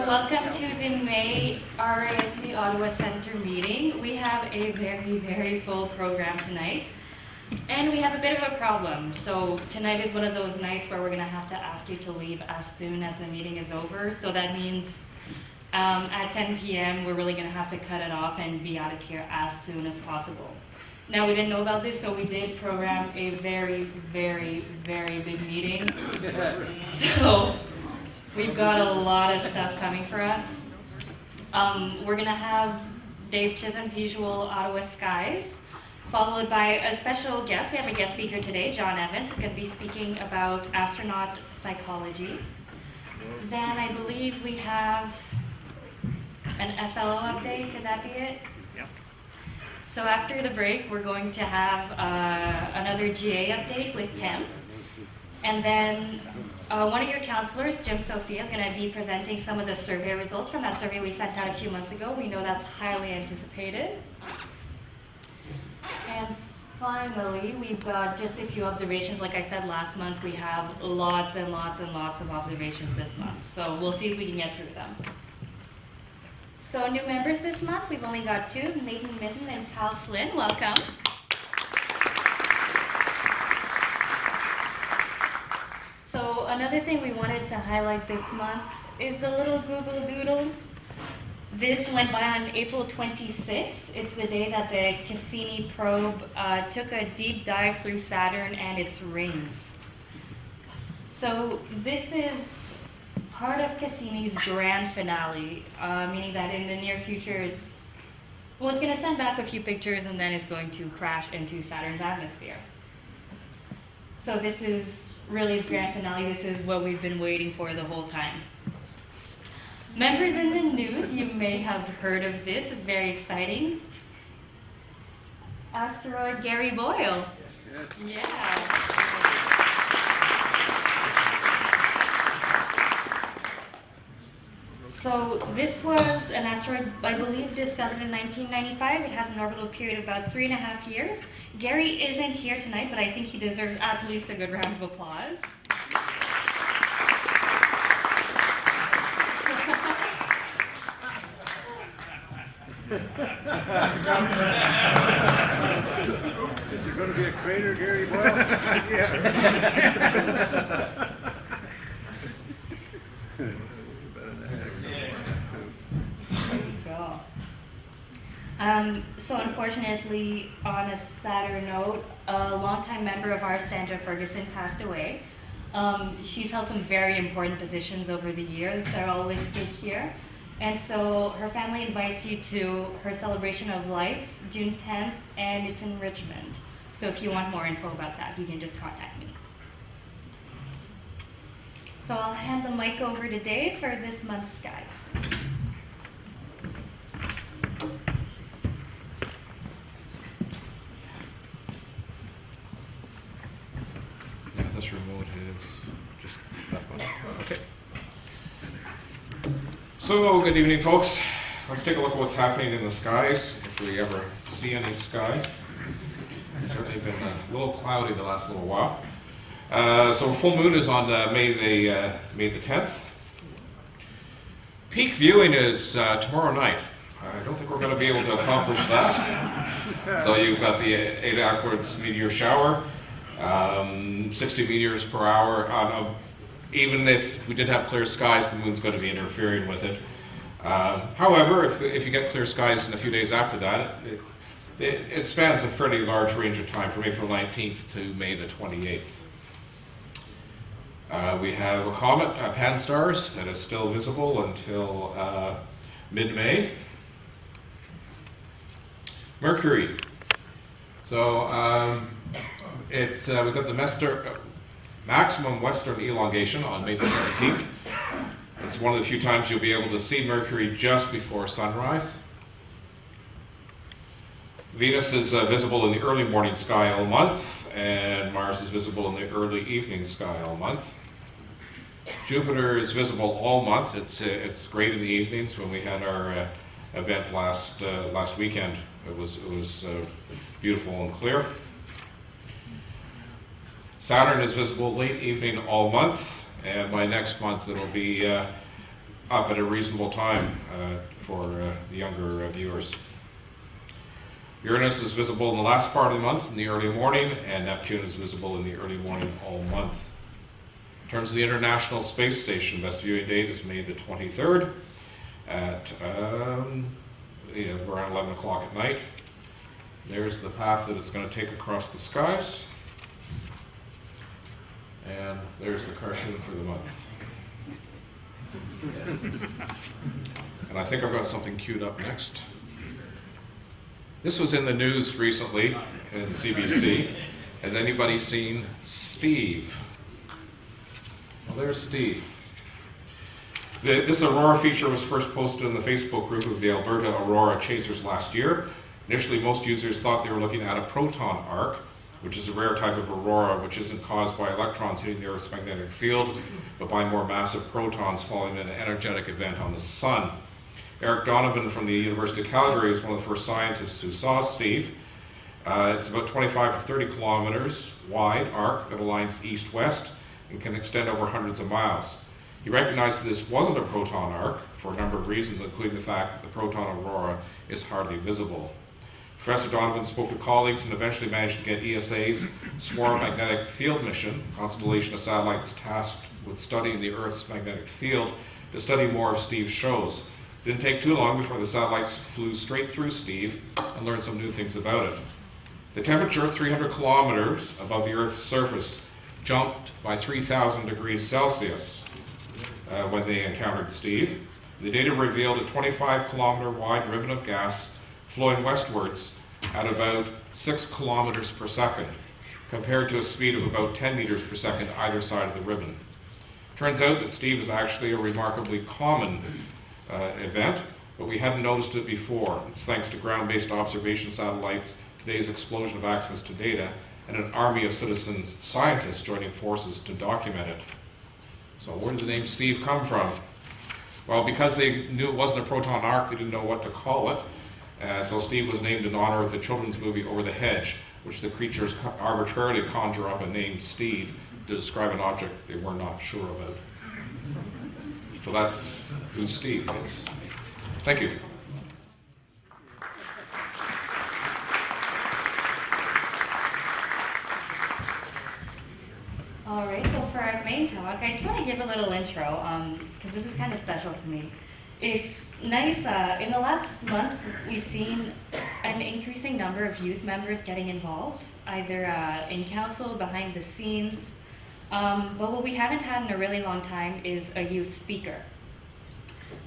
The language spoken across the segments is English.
welcome to the May RASC Ottawa Center meeting. We have a very, very full program tonight, and we have a bit of a problem. So tonight is one of those nights where we're going to have to ask you to leave as soon as the meeting is over. So that means at 10 p.m. we're really going to have to cut it off and be out of here as soon as possible. Now, we didn't know about this, so we did program a very, very, very big meeting. So we've got a lot of stuff coming for us. We're going to have Dave Chisholm's usual Ottawa Skies, followed by a special guest. We have a guest speaker today, John Evans, who's going to be speaking about astronaut psychology. Then I believe we have an FLO update. Could that be it? Yep. So after the break, we're going to have another GA update with Tim. And then one of your counselors, Sofia, is going to be presenting some of the survey results from that survey we sent out a few months ago. We know that's highly anticipated. And finally, we've got just a few observations. Like I said last month, we have lots and lots and lots of observations this month. So we'll see if we can get through them. So new members this month, we've only got two, Nathan Mitten and Cal Flynn. Welcome. So another thing we wanted to highlight this month is the little Google Doodle. This went by on April 26th. It's the day that the Cassini probe took a deep dive through Saturn and its rings. So this is part of Cassini's grand finale, meaning that in the near future it's going to send back a few pictures and then it's going to crash into Saturn's atmosphere. So this is really its grand finale. This is what we've been waiting for the whole time. Members in the news, you may have heard of this. It's very exciting. Asteroid Gary Boyle. Yes. Yeah. So this was an asteroid, I believe, discovered in 1995. It has an orbital period of about 3.5 years. Gary isn't here tonight, but I think he deserves at least a good round of applause. Is there going to be a crater, Gary Boyle? Yeah. So unfortunately, on a sadder note, a longtime member of our Sandra Ferguson passed away. She's held some very important positions over the years. They're all listed here. And so her family invites you to her celebration of life, June 10th, and it's in Richmond. So if you want more info about that, you can just contact me. So I'll hand the mic over to Dave for this month's Sky. Yeah, this remote is just that one. Okay. So, good evening, folks. Let's take a look at what's happening in the skies, if we ever see any skies. It's certainly been a little cloudy the last little while. So, full moon is on May the 10th. Peak viewing is tomorrow night. I don't think we're going to be able to accomplish that. So, you've got the 8 Ackwards meteor shower, 60 meteors per hour. Even if we did have clear skies, the moon's going to be interfering with it. However, if you get clear skies in a few days after that, it spans a fairly large range of time from April 19th to May the 28th. We have a comet, Pan-STARRS, that is still visible until mid-May. Mercury. So we've got the maximum western elongation on May the 17th. It's one of the few times you'll be able to see Mercury just before sunrise. Venus is visible in the early morning sky all month, and Mars is visible in the early evening sky all month. Jupiter is visible all month. It's great in the evenings. When we had our event last weekend, it was beautiful and clear. Saturn is visible late evening all month, and by next month it'll be up at a reasonable time for the younger viewers. Uranus is visible in the last part of the month in the early morning, and Neptune is visible in the early morning all month. In terms of the International Space Station, best viewing date is May the 23rd at around 11 o'clock at night. There's the path that it's going to take across the skies. And there's the cartoon for the month. And I think I've got something queued up next. This was in the news recently in CBC. Has anybody seen Steve? Well, there's Steve. This Aurora feature was first posted in the Facebook group of the Alberta Aurora Chasers last year. Initially, most users thought they were looking at a proton arc, which is a rare type of aurora which isn't caused by electrons hitting the Earth's magnetic field, but by more massive protons following an energetic event on the Sun. Eric Donovan from the University of Calgary is one of the first scientists who saw Steve. It's about 25 to 30 kilometers wide arc that aligns east-west and can extend over hundreds of miles. He recognized that this wasn't a proton arc for a number of reasons, including the fact that the proton aurora is hardly visible. Professor Donovan spoke to colleagues and eventually managed to get ESA's Swarm Magnetic Field Mission, a constellation of satellites tasked with studying the Earth's magnetic field, to study more of Steve's shows. It didn't take too long before the satellites flew straight through Steve and learned some new things about it. The temperature, 300 kilometers above the Earth's surface, jumped by 3,000 degrees Celsius when they encountered Steve. The data revealed a 25-kilometer wide ribbon of gas flowing westwards at about 6 kilometers per second, compared to a speed of about 10 meters per second either side of the ribbon. Turns out that Steve is actually a remarkably common event, but we hadn't noticed it before. It's thanks to ground-based observation satellites, today's explosion of access to data, and an army of citizen scientists joining forces to document it. So where did the name Steve come from? Well, because they knew it wasn't a proton arc, they didn't know what to call it. So Steve was named in honor of the children's movie Over the Hedge, which the creatures arbitrarily conjure up and named Steve to describe an object they were not sure about. So that's who Steve is. Thank you. All right, so for our main talk, I just want to give a little intro, because this is kind of special to me. It's nice, in the last month, we've seen an increasing number of youth members getting involved, either in council, behind the scenes, but what we haven't had in a really long time is a youth speaker.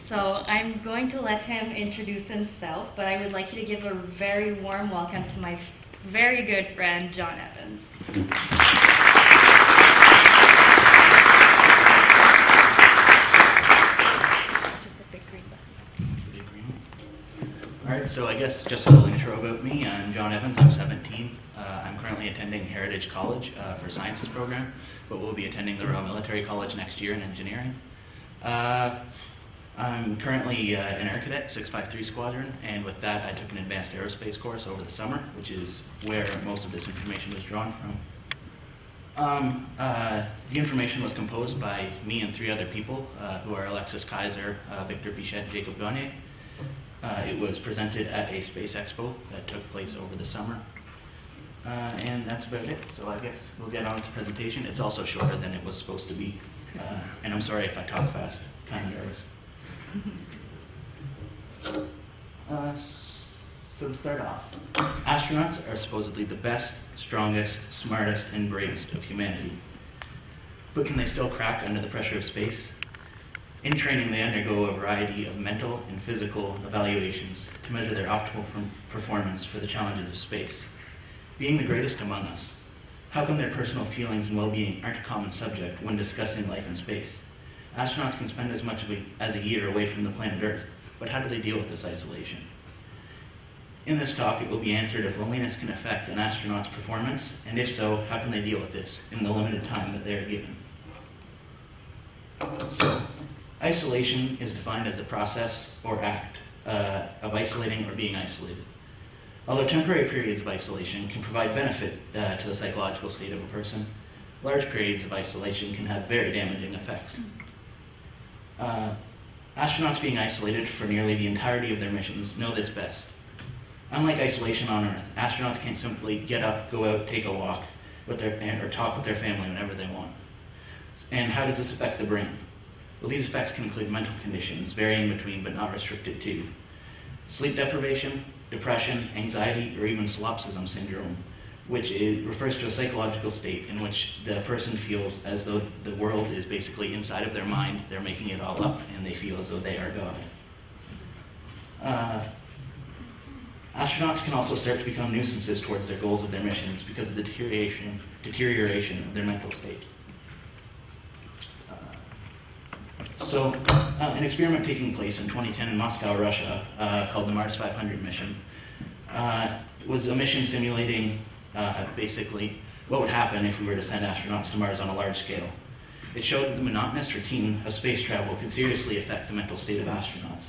So I'm going to let him introduce himself, but I would like you to give a very warm welcome to my very good friend, John Evans. Alright, so I guess just a little intro about me. I'm John Evans, I'm 17. I'm currently attending Heritage College for Sciences program, but we'll be attending the Royal Military College next year in engineering. I'm currently an Air Cadet, 653 Squadron, and with that I took an advanced aerospace course over the summer, which is where most of this information was drawn from. The information was composed by me and 3 other people, who are Alexis Kaiser, Victor Bichette, Jacob Gagne. It was presented at a space expo that took place over the summer. And that's about it, so I guess we'll get on to the presentation. It's also shorter than it was supposed to be, and I'm sorry if I talk fast, kind of nervous. So to start off, astronauts are supposedly the best, strongest, smartest, and bravest of humanity. But can they still crack under the pressure of space? In training, they undergo a variety of mental and physical evaluations to measure their optimal performance for the challenges of space. Being the greatest among us, how come their personal feelings and well-being aren't a common subject when discussing life in space? Astronauts can spend as much as a year away from the planet Earth, but how do they deal with this isolation? In this talk, it will be answered if loneliness can affect an astronaut's performance, and if so, how can they deal with this in the limited time that they are given? So, isolation is defined as the process or act of isolating or being isolated. Although temporary periods of isolation can provide benefit to the psychological state of a person, large periods of isolation can have very damaging effects. Astronauts being isolated for nearly the entirety of their missions know this best. Unlike isolation on Earth, astronauts can't simply get up, go out, take a walk, or talk with their family whenever they want. And how does this affect the brain? Well, these effects can include mental conditions, varying between but not restricted to sleep deprivation, depression, anxiety, or even solipsism syndrome, which refers to a psychological state in which the person feels as though the world is basically inside of their mind, they're making it all up, and they feel as though they are God. Astronauts can also start to become nuisances towards their goals of their missions because of the deterioration of their mental state. An experiment taking place in 2010 in Moscow, Russia, called the Mars 500 mission, was a mission simulating basically what would happen if we were to send astronauts to Mars on a large scale. It showed that the monotonous routine of space travel could seriously affect the mental state of astronauts.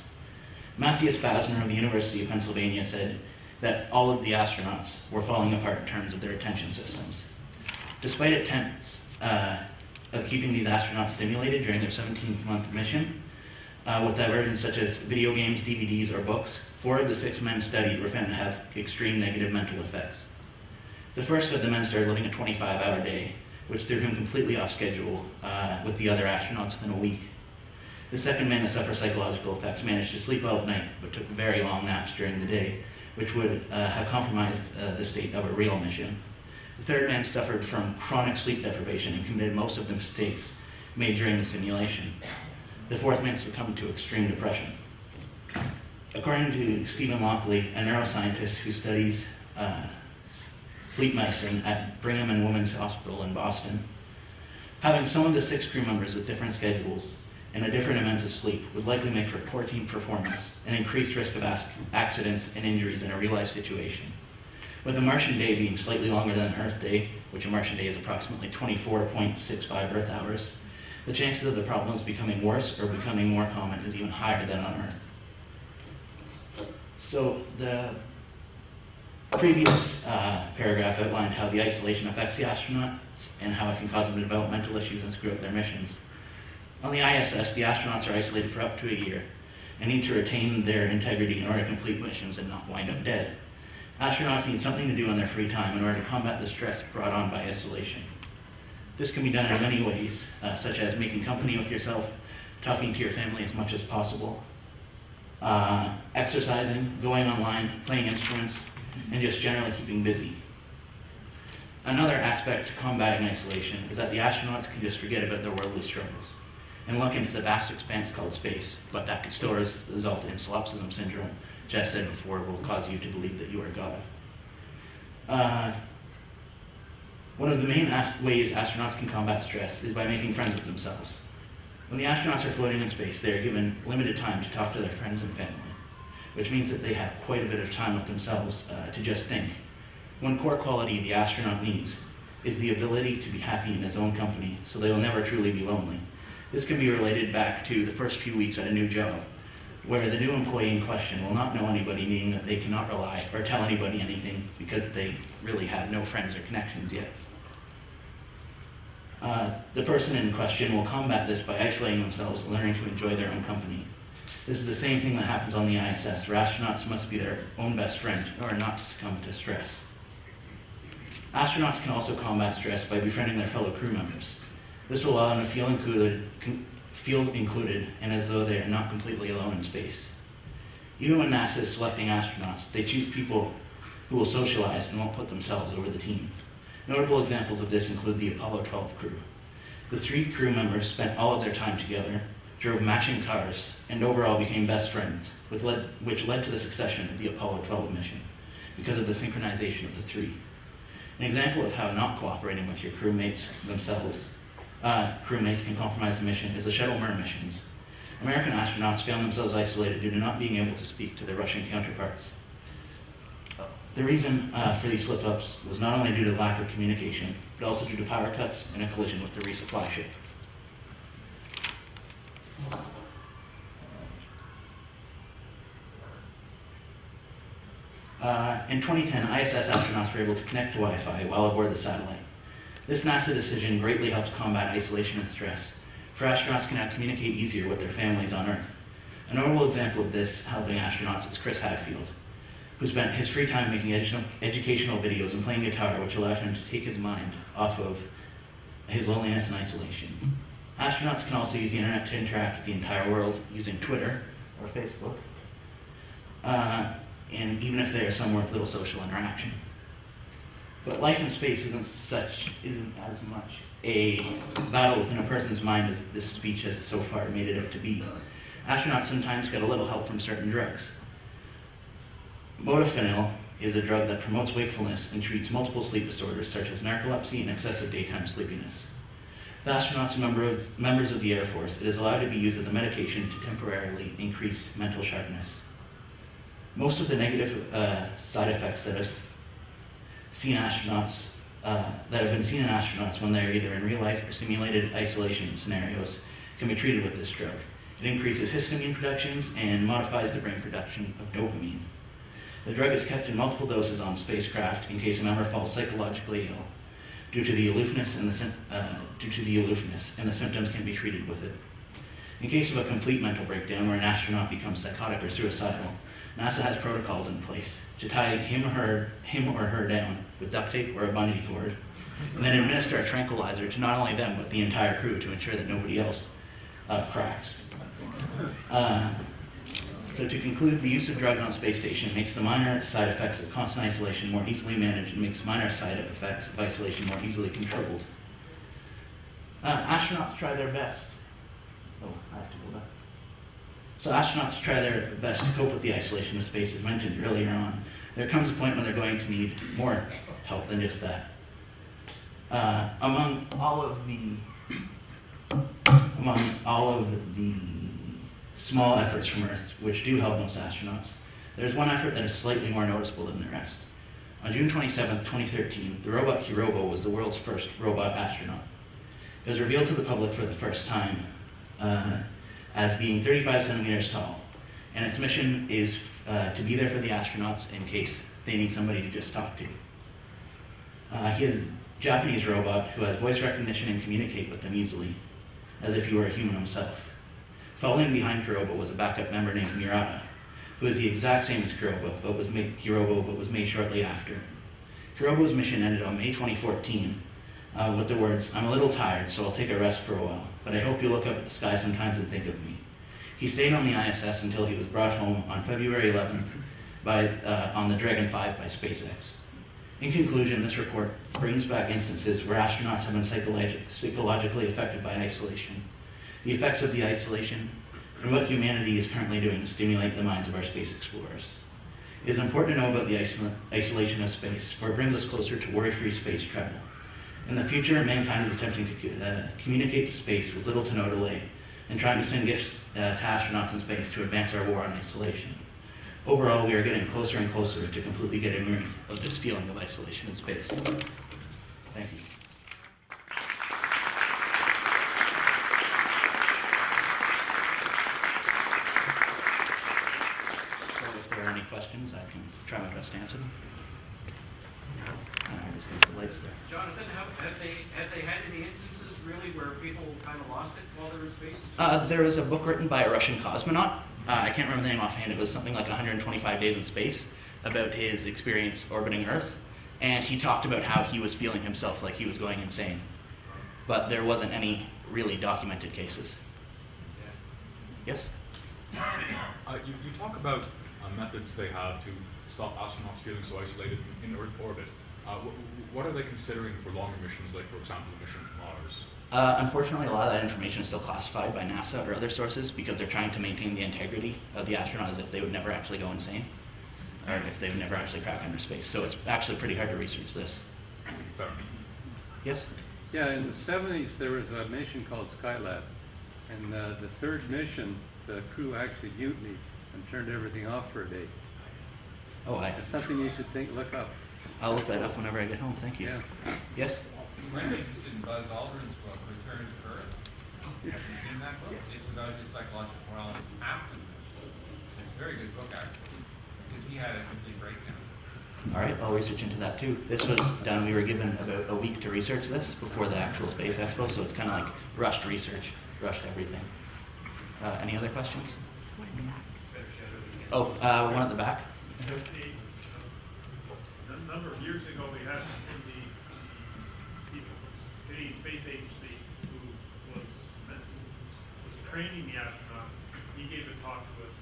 Matthias Basner of the University of Pennsylvania said that all of the astronauts were falling apart in terms of their attention systems. Despite attempts of keeping these astronauts stimulated during their 17-month mission, with diversions such as video games, DVDs, or books, 4 of the 6 men studied were found to have extreme negative mental effects. The first of the men started living a 25-hour day, which threw him completely off schedule with the other astronauts within a week. The second man to suffer psychological effects managed to sleep well at night, but took very long naps during the day, which would have compromised the state of a real mission. The third man suffered from chronic sleep deprivation and committed most of the mistakes made during the simulation. The fourth man succumbed to extreme depression. According to Stephen Lockley, a neuroscientist who studies sleep medicine at Brigham and Women's Hospital in Boston, having some of the 6 crew members with different schedules and a different amounts of sleep would likely make for poor team performance and increased risk of accidents and injuries in a real-life situation. With a Martian day being slightly longer than an Earth day, which a Martian day is approximately 24.65 Earth hours, the chances of the problems becoming worse or becoming more common is even higher than on Earth. So the previous paragraph outlined how the isolation affects the astronauts and how it can cause them to develop mental issues and screw up their missions. On the ISS, the astronauts are isolated for up to a year and need to retain their integrity in order to complete missions and not wind up dead. Astronauts need something to do in their free time in order to combat the stress brought on by isolation. This can be done in many ways, such as making company with yourself, talking to your family as much as possible, exercising, going online, playing instruments, and just generally keeping busy. Another aspect to combating isolation is that the astronauts can just forget about their worldly struggles and look into the vast expanse called space, but that could still result in solipsism syndrome, which I said before will cause you to believe that you are God. One of the main ways astronauts can combat stress is by making friends with themselves. When the astronauts are floating in space, they are given limited time to talk to their friends and family, which means that they have quite a bit of time with themselves to just think. One core quality the astronaut needs is the ability to be happy in his own company, so they will never truly be lonely. This can be related back to the first few weeks at a new job, where the new employee in question will not know anybody, meaning that they cannot rely or tell anybody anything because they really have no friends or connections yet. The person in question will combat this by isolating themselves and learning to enjoy their own company. This is the same thing that happens on the ISS, where astronauts must be their own best friend in order not to succumb to stress. Astronauts can also combat stress by befriending their fellow crew members. This will allow them to feel included and as though they are not completely alone in space. Even when NASA is selecting astronauts, they choose people who will socialize and won't put themselves over the team. Notable examples of this include the Apollo 12 crew. The 3 crew members spent all of their time together, drove matching cars, and overall became best friends, which led to the succession of the Apollo 12 mission, because of the synchronization of the 3. An example of how not cooperating with your crewmates can compromise the mission is the Shuttle Mir missions. American astronauts found themselves isolated due to not being able to speak to their Russian counterparts. The reason for these slip-ups was not only due to lack of communication, but also due to power cuts and a collision with the resupply ship. In 2010, ISS astronauts were able to connect to Wi-Fi while aboard the satellite. This NASA decision greatly helps combat isolation and stress, for astronauts can now communicate easier with their families on Earth. A notable example of this helping astronauts is Chris Hadfield, who spent his free time making educational videos and playing guitar, which allowed him to take his mind off of his loneliness and isolation. Astronauts can also use the internet to interact with the entire world using Twitter or Facebook, and even if they are somewhere with little social interaction. But life in space isn't as much a battle within a person's mind as this speech has so far made it out to be. Astronauts sometimes get a little help from certain drugs. Modafinil is a drug that promotes wakefulness and treats multiple sleep disorders such as narcolepsy and excessive daytime sleepiness. The astronauts and members of the Air Force, it is allowed to be used as a medication to temporarily increase mental sharpness. Most of the negative side effects that have been seen in astronauts when they are either in real life or simulated isolation scenarios can be treated with this drug. It increases histamine productions and modifies the brain production of dopamine. The drug is kept in multiple doses on spacecraft in case a member falls psychologically ill due to the aloofness, and the symptoms can be treated with it. In case of a complete mental breakdown where an astronaut becomes psychotic or suicidal, NASA has protocols in place to tie him or her down with duct tape or a bungee cord, and then administer a tranquilizer to not only them but the entire crew to ensure that nobody else cracks. So to conclude, the use of drugs on space station makes the minor side effects of constant isolation more easily managed and makes minor side effects of isolation more easily controlled. Astronauts try their best. Oh, I have to go back. So astronauts try their best to cope with the isolation of space, as mentioned earlier on. There comes a point when they're going to need more help than just that. Among all of the small efforts from Earth, which do help most astronauts, there's one effort that is slightly more noticeable than the rest. On June 27, 2013, the robot Kirobo was the world's first robot astronaut. It was revealed to the public for the first time as being 35 centimeters tall, and its mission is to be there for the astronauts in case they need somebody to just talk to. He is a Japanese robot who has voice recognition and communicate with them easily, as if he were a human himself. Following behind Kirobo was a backup member named Murata, who is the exact same as Kirobo, but was made shortly after. Kirobo's mission ended on May 2014 with the words, "I'm a little tired, so I'll take a rest for a while, but I hope you look up at the sky sometimes and think of me." He stayed on the ISS until he was brought home on February 11th on the Dragon 5 by SpaceX. In conclusion, this report brings back instances where astronauts have been psychologically affected by isolation, the effects of the isolation, and what humanity is currently doing to stimulate the minds of our space explorers. It is important to know about the isolation of space, for it brings us closer to worry-free space travel. In the future, mankind is attempting to communicate to space with little to no delay, and trying to send gifts to astronauts in space to advance our war on isolation. Overall, we are getting closer and closer to completely getting rid of this feeling of isolation in space. Thank you. If there are any questions, I can try my best to answer them. I just think the lights there. Jonathan, have they had any instances really where people kind of lost it while they were in space? There was a book written by a Russian cosmonaut. I can't remember the name offhand. It was something like 125 Days in Space, about his experience orbiting Earth. And he talked about how he was feeling himself like he was going insane. But there wasn't any really documented cases. Yes? You talk about methods they have to stop astronauts feeling so isolated in Earth orbit. What are they considering for longer missions, like, for example, the mission to Mars? Unfortunately, a lot of that information is still classified by NASA or other sources because they're trying to maintain the integrity of the astronaut as if they would never actually go insane, or if they would never actually crack under space. So it's actually pretty hard to research this. Fair. Yes? Yeah, in the 70s there was a mission called Skylab, and the third mission, the crew actually mutinied and turned everything off for a day. Oh, It's something you should look up. I'll look that up whenever I get home. Thank you. Yeah. Yes? I'm very interested in Buzz Aldrin's book, Return to Earth. Have you seen that book? It's about his psychological paralysis after the mission. It's a very good book, actually, because he had a complete breakdown. All right, I'll research into that too. This was done, we were given about a week to research this before the actual Space Expo, so it's kind of like rushed research, rushed everything. Any other questions? Oh, one at the back. A number of years ago, we had the Canadian Space Agency who was training the astronauts. He gave a talk to us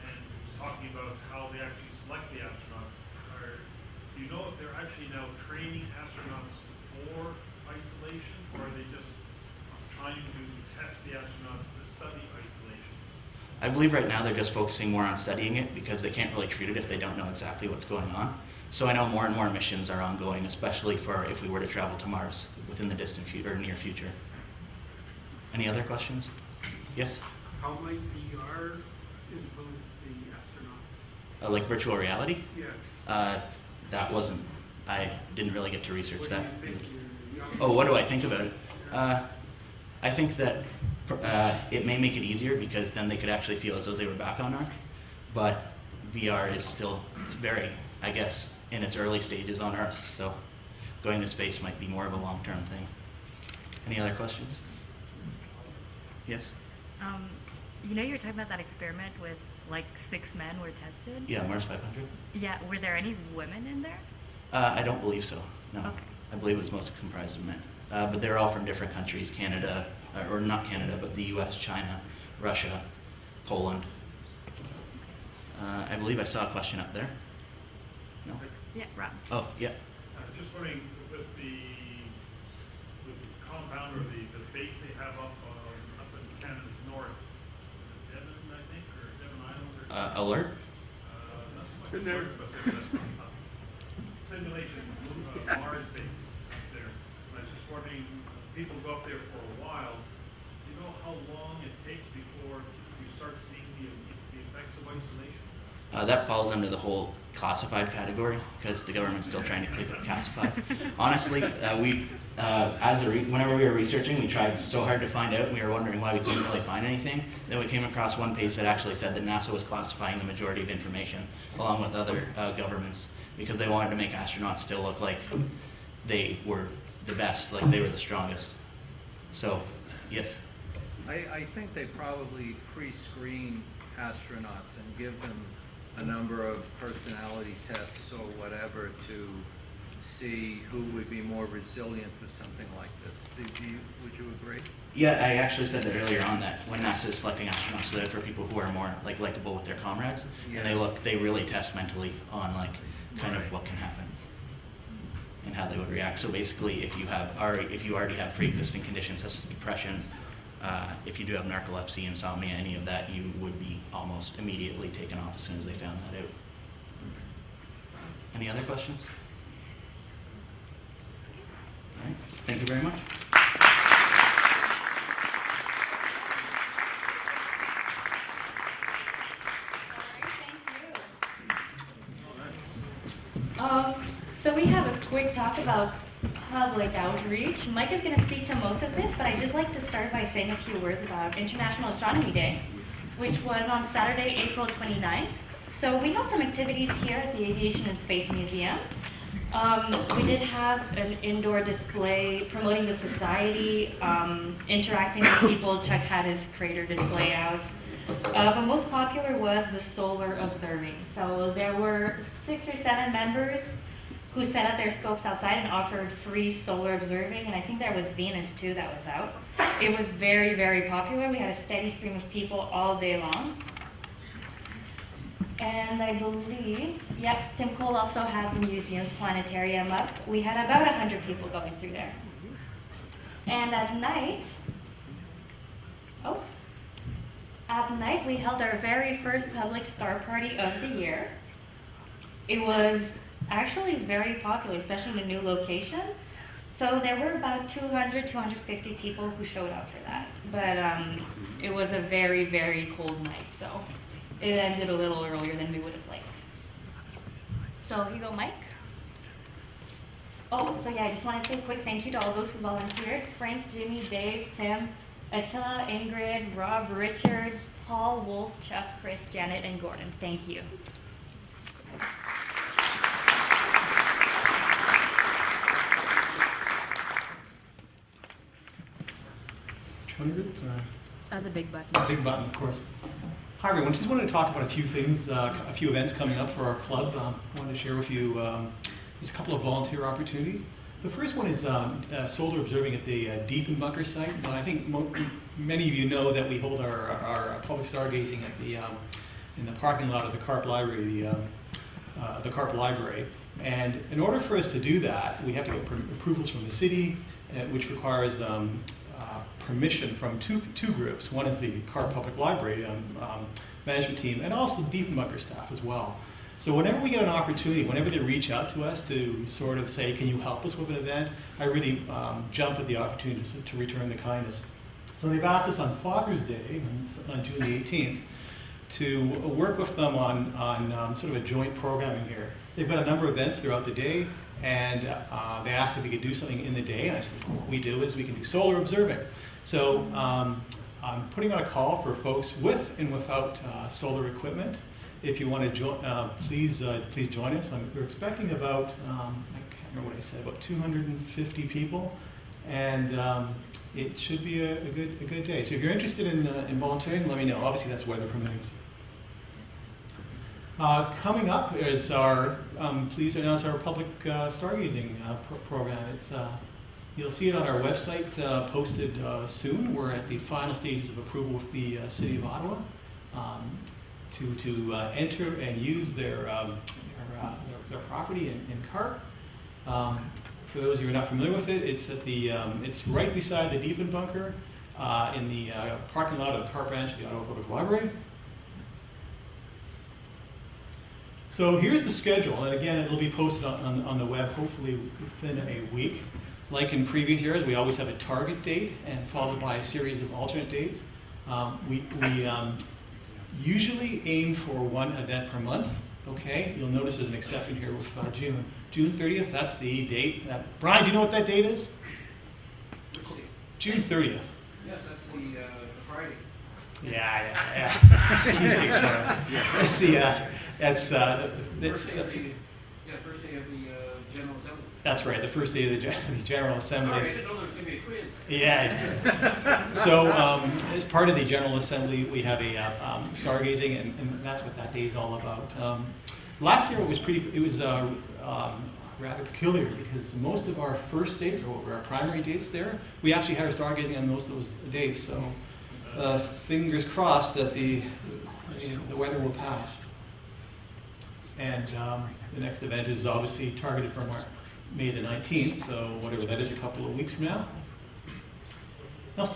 and was talking about how they actually select the astronauts. Do you know if they're actually now training astronauts for isolation, or are they just trying to test the astronauts to study isolation? I believe right now they're just focusing more on studying it because they can't really treat it if they don't know exactly what's going on. So I know more and more missions are ongoing, especially for if we were to travel to Mars within the distant future or near future. Any other questions? Yes? How might VR influence the astronauts? Like virtual reality? Yeah. I didn't really get to research What that. do you think? Oh, what do I think about it? I think that it may make it easier because then they could actually feel as though they were back on Earth. But VR is still very, I guess, in its early stages on Earth. So going to space might be more of a long-term thing. Any other questions? Yes? You know, you were talking about that experiment with like 6 men were tested? Yeah, Mars 500. Yeah, were there any women in there? I don't believe so, no. Okay. I believe it was mostly comprised of men. But they're all from different countries, Canada, or not Canada, but the US, China, Russia, Poland. I believe I saw a question up there. No? Yeah, Rob. Oh, yeah. Just wondering, with the compound or the base they have up in Canada's north, is it Devon, I think, or Devon Island? Or Alert? not so much Been there. Alert, but there's a simulation Mars base up there. And I was just wondering, people go up there for a while. Do you know how long it takes before you start seeing the effects of isolation? That falls under the whole classified category because the government's still trying to keep it classified. Honestly, whenever we were researching, we tried so hard to find out, and we were wondering why we couldn't really find anything. Then we came across one page that actually said that NASA was classifying the majority of information along with other governments because they wanted to make astronauts still look like they were the best, like they were the strongest. So, yes. I think they probably pre-screen astronauts and give them a number of personality tests or whatever to see who would be more resilient for something like this. Would you agree? Yeah, I actually said that earlier on that when NASA is selecting astronauts, they look for people who are more likable with their comrades, Yeah. and they really test mentally on kind of what can happen and how they would react. So basically, if you already have pre-existing conditions such as depression, if you do have narcolepsy, insomnia, any of that, you would be almost immediately taken off as soon as they found that out. Any other questions? All right. Thank you very much. So we have a quick talk about public outreach. Mike is going to speak to most of this, but I'd just like to start by saying a few words about International Astronomy Day, which was on Saturday, April 29th. So we held some activities here at the Aviation and Space Museum. We did have an indoor display promoting the society, interacting with people. Chuck had his crater display out. But most popular was the solar observing. So there were 6 or 7 members who set up their scopes outside and offered free solar observing, and I think there was Venus too that was out. It was very, very popular. We had a steady stream of people all day long. And I believe, Tim Cole also had the museum's planetarium up. We had about 100 people going through there. And at night we held our very first public star party of the year. It was actually very popular, especially in a new location. So there were about 200, 250 people who showed up for that. But it was a very, very cold night, so it ended a little earlier than we would have liked. So here you go, Mike. Oh, so yeah, I just want to say a quick thank you to all those who volunteered. Frank, Jimmy, Dave, Tim, Attila, Ingrid, Rob, Richard, Paul, Wolf, Chuck, Chris, Janet, and Gordon. Thank you. Which one is it? The big button. The big button, of course. Hi everyone, just wanted to talk about a few things, a few events coming up for our club. I wanted to share with you just a couple of volunteer opportunities. The first one is solar observing at the Diefenbunker site. Now, I think many of you know that we hold our public stargazing at the in the parking lot of the Carp Library, the Carp Library. And in order for us to do that, we have to get approvals from the city, which requires permission from two groups. One is the Carp Public Library management team, and also the Diefenbunker staff as well. So whenever we get an opportunity, whenever they reach out to us to sort of say, can you help us with an event, I really jump at the opportunity to return the kindness. So they've asked us on Father's Day, on June the 18th, to work with them on sort of a joint programming here. They've got a number of events throughout the day, and they asked if we could do something in the day, and I said, what we do is we can do solar observing. So I'm putting out a call for folks with and without solar equipment. If you want to join, please join us. We're expecting about, I can't remember what I said, about 250 people, and it should be a good day. So if you're interested in volunteering, let me know. Obviously, that's weather permitting. Coming up is our, please announce our public stargazing program. It's, you'll see it on our website posted soon. We're at the final stages of approval with the City of Ottawa to enter and use their property in Carp. For those of you who are not familiar with it, it's at the it's right beside the Diefenbunker in the parking lot of the Carp branch of the Ottawa Public Library. So here's the schedule, and again, it'll be posted on the web hopefully within a week. Like in previous years, we always have a target date and followed by a series of alternate dates. We usually aim for one event per month. Okay, you'll notice there's an exception here with June 30th. That's the date. Brian, do you know what that date is? Which date? June 30th. Yes, that's the Friday. Yeah. He speaks for Let's see. That's First day of the General Assembly. That's right, the first day of the General Assembly. Sorry, I didn't know there was going to be a quiz. Yeah. So as part of the General Assembly, we have a stargazing, and that's what that day is all about. Last year, it was rather peculiar because most of our first dates, or our primary dates there, we actually had our stargazing on most of those days. So fingers crossed that the weather will pass. And the next event is obviously targeted for May the 19th, so whatever that is, a couple of weeks from now. Now, I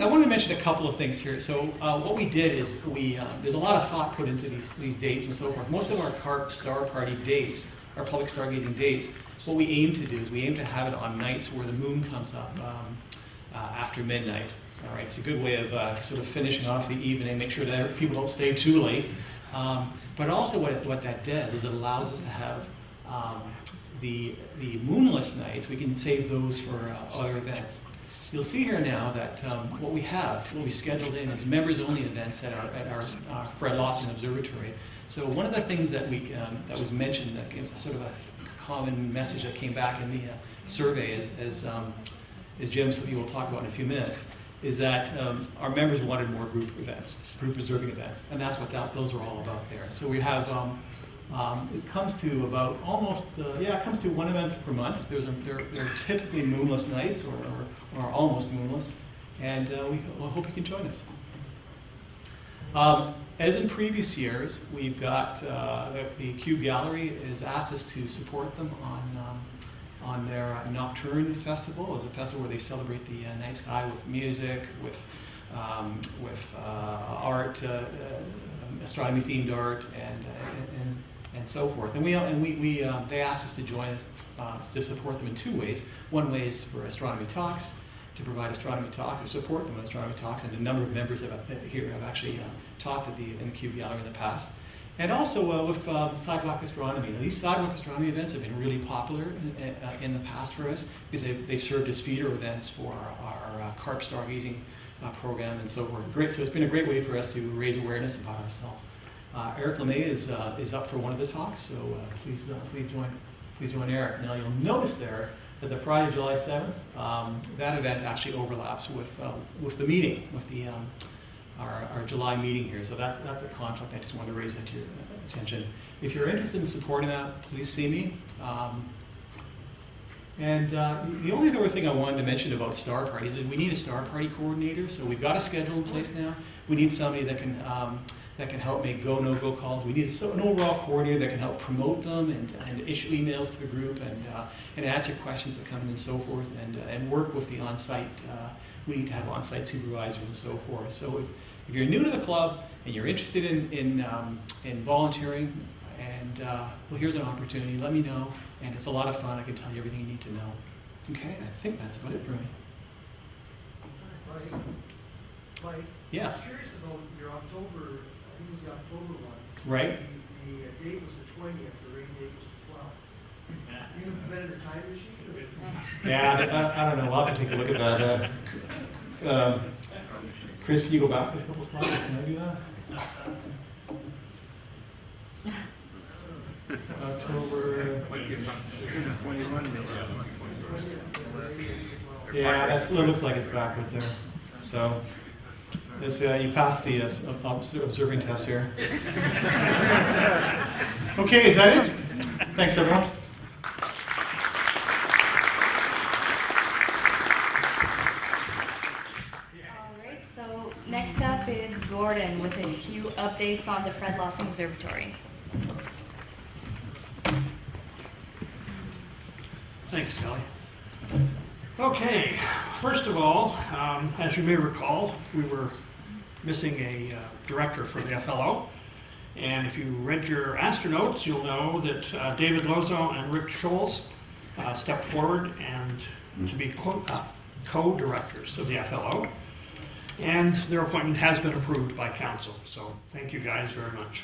want to mention a couple of things here. So what we did is there's a lot of thought put into these dates and so forth. Most of our Carp Star Party dates, our public stargazing dates, what we aim to do is we aim to have it on nights where the moon comes up after midnight. All right, it's a good way of sort of finishing off the evening, make sure that people don't stay too late. But also what that does is it allows us to have the moonless nights. We can save those for other events. You'll see here now that what we scheduled in is members-only events at our Fred Lawson Observatory. So one of the things that that was mentioned, that gives sort of a common message that came back in the survey, as Jim Sofia will talk about in a few minutes, is that our members wanted more group events, group observing events, and that's what those are all about there. So we have, it comes to about almost, it comes to one event per month. They're typically moonless nights or almost moonless, and we hope you can join us. As in previous years, we've got the Cube Gallery has asked us to support them on their Nocturne Festival. It's a festival where they celebrate the night sky with music, with art, astronomy-themed art, and so forth. And they asked us to join us to support them in two ways. One way is for astronomy talks, to provide astronomy talks, or support them in astronomy talks, and a number of members here have actually talked in the Cube Gallery in the past. And also with sidewalk astronomy. Now, these sidewalk astronomy events have been really popular in the past for us because they've served as feeder events for our Carp stargazing program and so forth. Great, so it's been a great way for us to raise awareness about ourselves. Eric LeMay is up for one of the talks, so please join Eric. Now you'll notice there that the Friday, July 7th, that event actually overlaps with the meeting, with the our July meeting here. So that's a conflict. I just wanted to raise that to your attention. If you're interested in supporting that, please see me. The only other thing I wanted to mention about star parties is we need a star party coordinator. So we've got a schedule in place now. We need somebody that can help make go no go calls. We need an overall coordinator that can help promote them and issue emails to the group and answer questions that come in and so forth and work with the on-site. We need to have on-site supervisors and so forth. So if you're new to the club and you're interested in volunteering, and well, here's an opportunity. Let me know, and it's a lot of fun. I can tell you everything you need to know. Okay, I think that's about it for me. Mike, yes. I'm curious about your October. I think it was the October one. Right. The date was the 20th. The rain date was the 12th. You invented a time machine? Yeah, I don't know. I'll have to take a look at that. Chris, can you go back a couple slides? Can I do that? October 21. Yeah, that looks like it's backwards there. So this, you passed the observing test here. Okay, is that it? Thanks, everyone. Alright, so next up is Gordon with a few updates on the Fred Lawson Observatory. Thanks, Kelly. Okay, first of all, as you may recall, we were missing a director for the FLO. And if you read your astronautes, you'll know that David Lawson and Rick Scholes stepped forward and to be co-directors of the FLO. And their appointment has been approved by council. So thank you guys very much.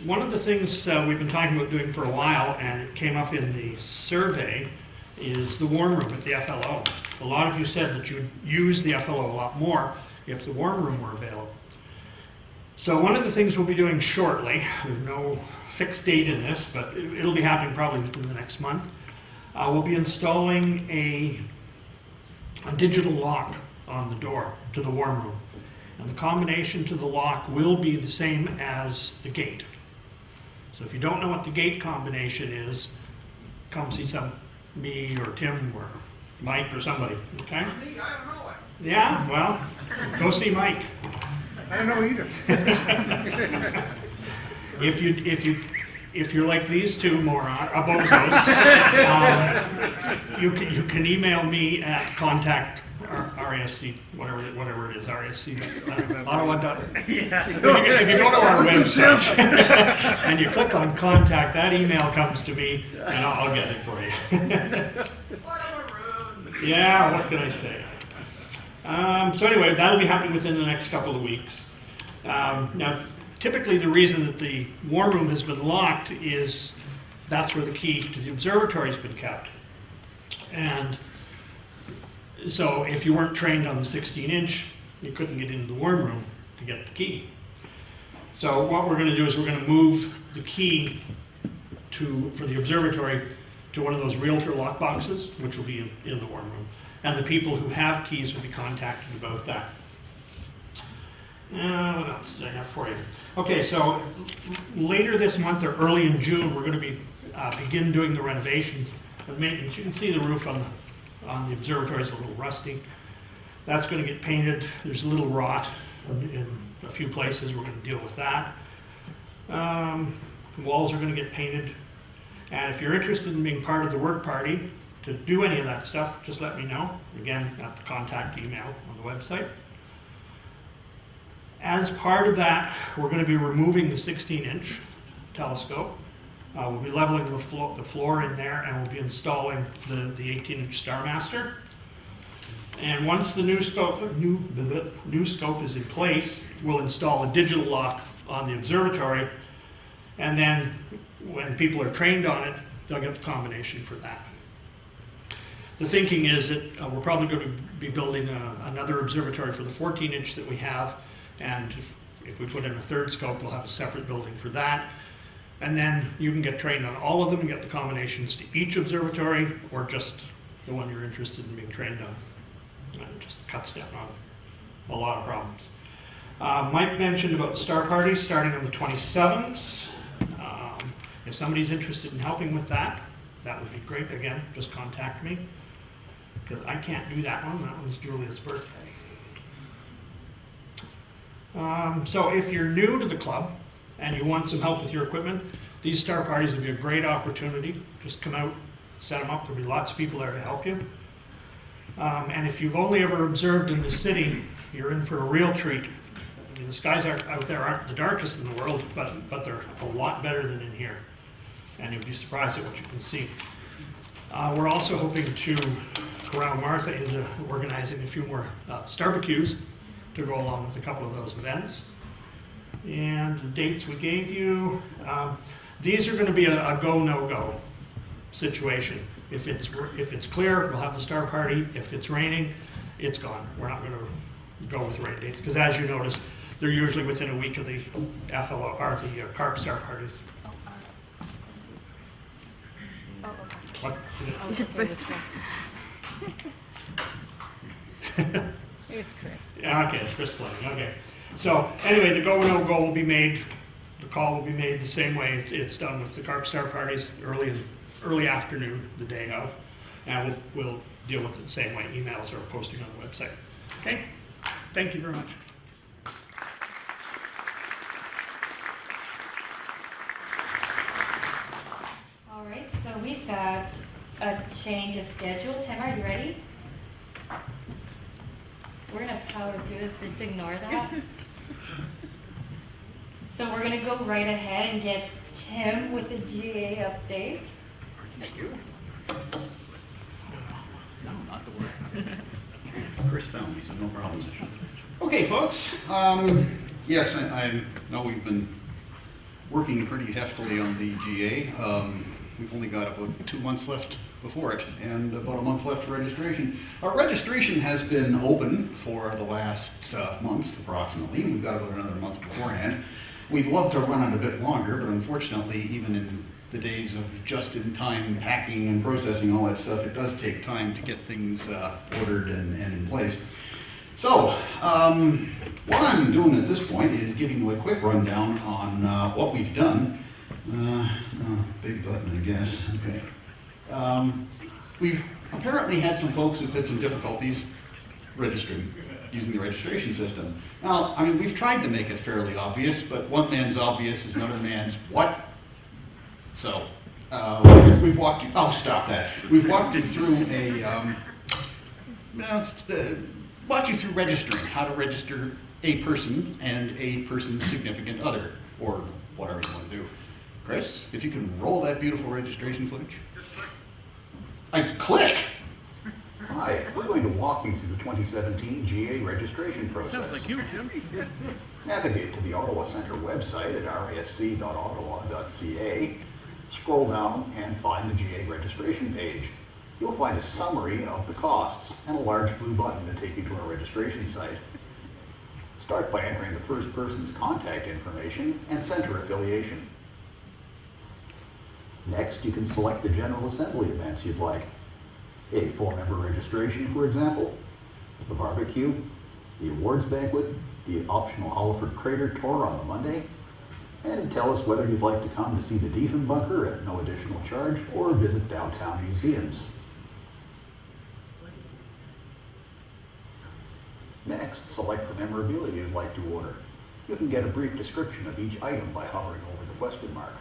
One of the things we've been talking about doing for a while, and it came up in the survey, is the warm room at the FLO. A lot of you said that you'd use the FLO a lot more if the warm room were available. So one of the things we'll be doing shortly, there's no fixed date in this, but it'll be happening probably within the next month, we'll be installing a digital lock on the door to the warm room. And the combination to the lock will be the same as the gate. So if you don't know what the gate combination is, come see me or Tim or Mike or somebody, okay? Me, I don't know it. Yeah, well, go see Mike. I don't know either. If you're like these two bozos, you can email me at contact RASC, whatever it is, RASC, Ottawa. Yeah. If you go to our website and you click on contact, that email comes to me and I'll get it for you. Yeah, what can I say? So anyway, that'll be happening within the next couple of weeks. Now, typically the reason that the warm room has been locked is that's where the key to the observatory has been kept. And so if you weren't trained on the 16-inch, you couldn't get into the warm room to get the key. So what we're going to do is we're going to move the key for the observatory to one of those realtor lock boxes, which will be in the warm room. And the people who have keys will be contacted about that. What else did I have for you? Okay, so later this month or early in June, we're going to begin doing the renovations of maintenance. You can see the roof on the observatory is a little rusty. That's going to get painted. There's a little rot in a few places. We're going to deal with that. The walls are going to get painted. And if you're interested in being part of the work party to do any of that stuff, just let me know. Again, at the contact email on the website. As part of that, we're going to be removing the 16-inch telescope. We'll be leveling the floor in there, and we'll be installing the 18-inch Starmaster. And once the new scope is in place, we'll install a digital lock on the observatory, and then when people are trained on it, they'll get the combination for that. The thinking is that we're probably going to be building another observatory for the 14-inch that we have, and if we put in a third scope, we'll have a separate building for that. And then you can get trained on all of them and get the combinations to each observatory, or just the one you're interested in being trained on. And it just cuts down on a lot of problems. Mike mentioned about the star party starting on the 27th. If somebody's interested in helping with that, that would be great. Again, just contact me, because I can't do that one. That one's Julia's birthday. So if you're new to the club and you want some help with your equipment, these star parties would be a great opportunity. Just come out, set them up. There'll be lots of people there to help you. And if you've only ever observed in the city, you're in for a real treat. I mean, the skies out there aren't the darkest in the world, but they're a lot better than in here. And you'll be surprised at what you can see. We're also hoping to corral Martha into organizing a few more starbacues to go along with a couple of those events. And the dates we gave you, these are going to be a go, no-go situation. If it's clear, we'll have the star party. If it's raining, it's gone. We're not going to go with rain dates, because as you noticed, they're usually within a week of the FLO, or the CARP star parties. What? It's Chris. Yeah, okay, it's Chris playing. Okay. So anyway, the go no go will be made. The call will be made the same way it's done with the CARP star parties, early afternoon, the day of, and we'll deal with it the same way. Emails are posting on the website. Okay. Thank you very much. All right, so we've got a change of schedule. Tim, are you ready? We're going to power through this, just ignore that. So we're going to go right ahead and get Tim with the GA update. Thank you. No, not to worry. Chris found me, so no problems. Okay, folks. Yes, I know we've been working pretty heftily on the GA. We've only got about 2 months left before it, and about a month left for registration. Our registration has been open for the last month, approximately. We've got about another month beforehand. We'd love to run it a bit longer, but unfortunately, even in the days of just-in-time packing and processing all that stuff, it does take time to get things ordered and in place. So, what I'm doing at this point is giving you a quick rundown on what we've done. Big button, I guess. Okay. We've apparently had some folks who've had some difficulties registering, using the registration system. Now, I mean, we've tried to make it fairly obvious, but one man's obvious is another man's what? So, we've walked you, oh, stop that. We've walked you through walked you through registering, how to register a person and a person's significant other, or whatever you want to do. Chris, if you can roll that beautiful registration footage. I click. Hi, we're going to walk you through the 2017 GA registration process. Sounds like you, Jim. Navigate to the Ottawa Center website at rasc.ottawa.ca. Scroll down and find the GA registration page. You'll find a summary of the costs and a large blue button to take you to our registration site. Start by entering the first person's contact information and center affiliation. Next, you can select the General Assembly events you'd like. A full member registration, for example, the barbecue, the awards banquet, the optional Hollyford Crater tour on the Monday, and tell us whether you'd like to come to see the Diefenbunker at no additional charge or visit downtown museums. Next, select the memorabilia you'd like to order. You can get a brief description of each item by hovering over the question mark.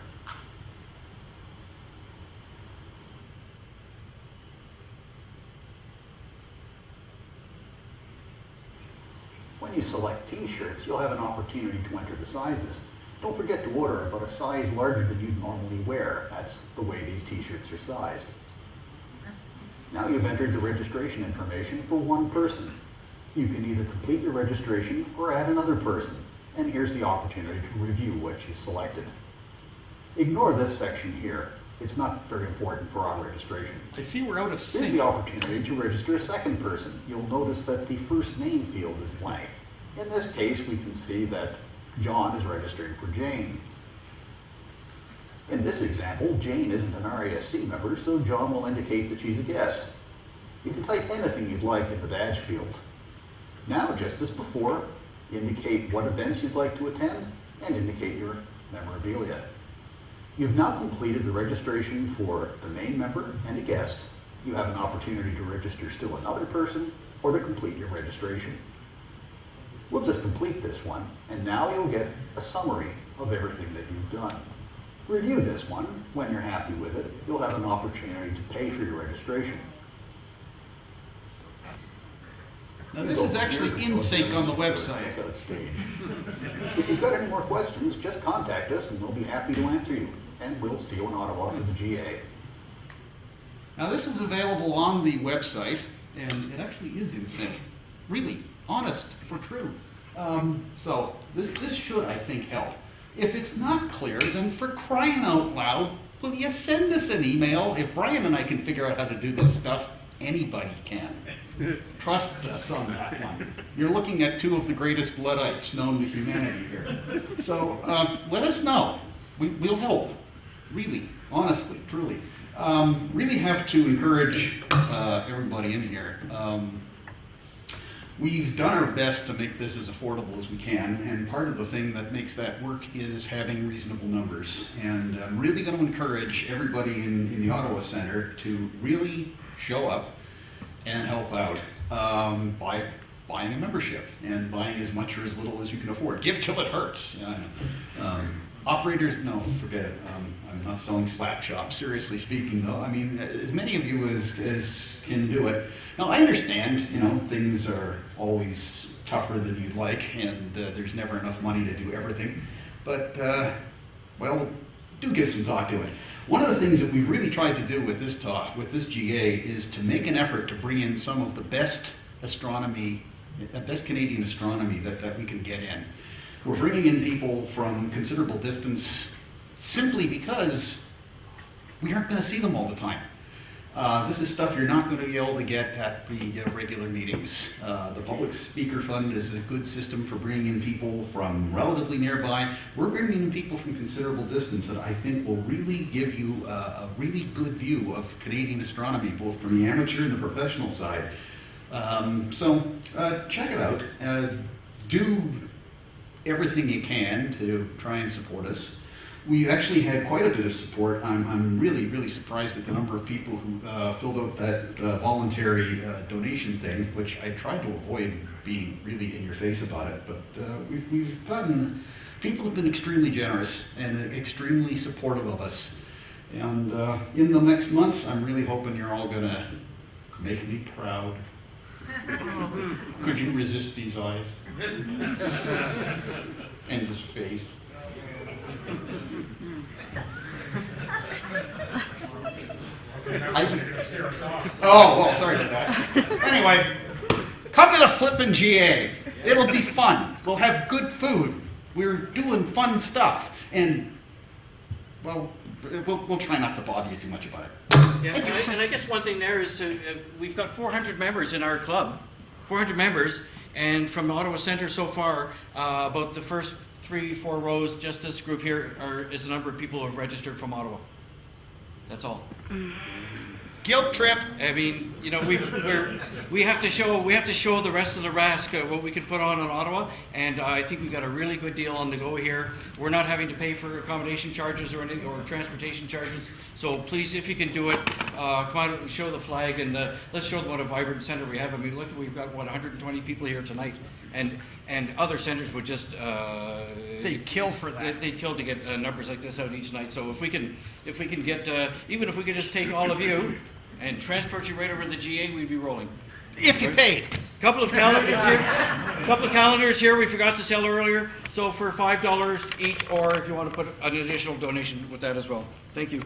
When you select t-shirts, you'll have an opportunity to enter the sizes. Don't forget to order about a size larger than you'd normally wear. That's the way these t-shirts are sized. Now you've entered the registration information for one person. You can either complete your registration or add another person. And here's the opportunity to review what you selected. Ignore this section here. It's not very important for our registration. I see we're out of sync. Here's the opportunity to register a second person. You'll notice that the first name field is blank. In this case, we can see that John is registering for Jane. In this example, Jane isn't an RASC member, so John will indicate that she's a guest. You can type anything you'd like in the badge field. Now, just as before, indicate what events you'd like to attend and indicate your memorabilia. You've now completed the registration for the main member and a guest. You have an opportunity to register still another person or to complete your registration. We'll just complete this one, and now you'll get a summary of everything that you've done. Review this one. When you're happy with it, you'll have an opportunity to pay for your registration. Now this is actually in sync on the website. If you've got any more questions, just contact us and we'll be happy to answer you. And we'll see you in Ottawa for the GA. Now this is available on the website, and it actually is in sync. Really, honest, for true. So this should, I think, help. If it's not clear, then for crying out loud, will you send us an email? If Brian and I can figure out how to do this stuff, anybody can. Trust us on that one. You're looking at two of the greatest Luddites known to humanity here. So let us know. We'll help. Really, honestly, truly. Really have to encourage everybody in here. We've done our best to make this as affordable as we can, and part of the thing that makes that work is having reasonable numbers. And I'm really going to encourage everybody in the Ottawa Center to really show up and help out by buying a membership and buying as much or as little as you can afford. Give till it hurts. Operators, no, forget it. I'm not selling slap shops. Seriously speaking, though, I mean, as many of you as can do it. Now, I understand, things are always tougher than you'd like, and there's never enough money to do everything. But, well, do give some thought to it. One of the things that we've really tried to do with this talk, with this GA, is to make an effort to bring in some of the best astronomy, best Canadian astronomy that we can get in. We're bringing in people from considerable distance simply because we aren't going to see them all the time. This is stuff you're not going to be able to get at the regular meetings. The Public Speaker Fund is a good system for bringing in people from relatively nearby. We're bringing in people from considerable distance that I think will really give you a really good view of Canadian astronomy, both from the amateur and the professional side. So check it out. Do everything you can to try and support us. We actually had quite a bit of support. I'm really, really surprised at the number of people who filled out that voluntary donation thing, which I tried to avoid being really in your face about it. But we've gotten, people have been extremely generous and extremely supportive of us. And in the next months, I'm really hoping you're all going to make me proud. Could you resist these eyes? And this face. Oh, well, sorry about that. Anyway, come to the flippin' GA. It'll be fun. We'll have good food. We're doing fun stuff. And, well, we'll try not to bother you too much about it. Yeah, and I guess one thing there is we've got 400 members in our club. 400 members. And from the Ottawa Center so far, about the first 3-4 rows, just this group here is the number of people who have registered from Ottawa. That's all. Guilt trip. I mean, we have to show the rest of the RASC what we can put on Ottawa, and I think we've got a really good deal on the go here. We're not having to pay for accommodation charges or anything, or transportation charges. So please, if you can do it, come out and show the flag, and let's show them what a vibrant center we have. I mean, look, we've got 120 people here tonight, and other centers would just they'd kill for that. They'd kill to get numbers like this out each night. So if we can get even if we could just take all of you and transport you right over to the GA, we'd be rolling. If you paid. Couple of calendars here we forgot to sell earlier. So for $5 each, or if you want to put an additional donation with that as well. Thank you.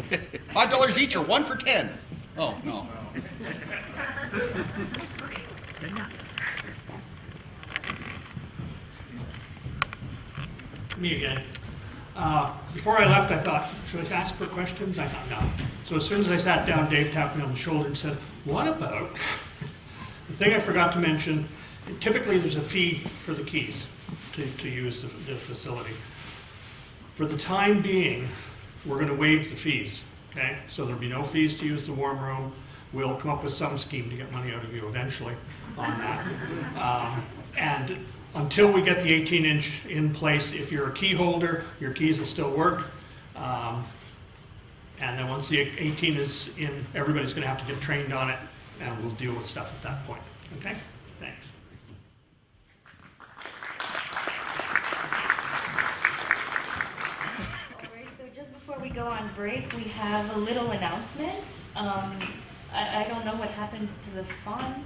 $5 each or 1 for 10. Oh, no. Me again. Before I left, I thought, should I ask for questions? I thought, no. So as soon as I sat down, Dave tapped me on the shoulder and said, what about? The thing I forgot to mention, typically there's a fee for the keys to use the facility. For the time being, we're going to waive the fees. Okay? So there'll be no fees to use the warm room. we'll come up with some scheme to get money out of you eventually on that. And until we get the 18-inch in place, if you're a key holder, your keys will still work. And then once the 18 is in, everybody's going to have to get trained on it, and we'll deal with stuff at that point. Okay? Thanks. Before we go on break, we have a little announcement. I don't know what happened to the font,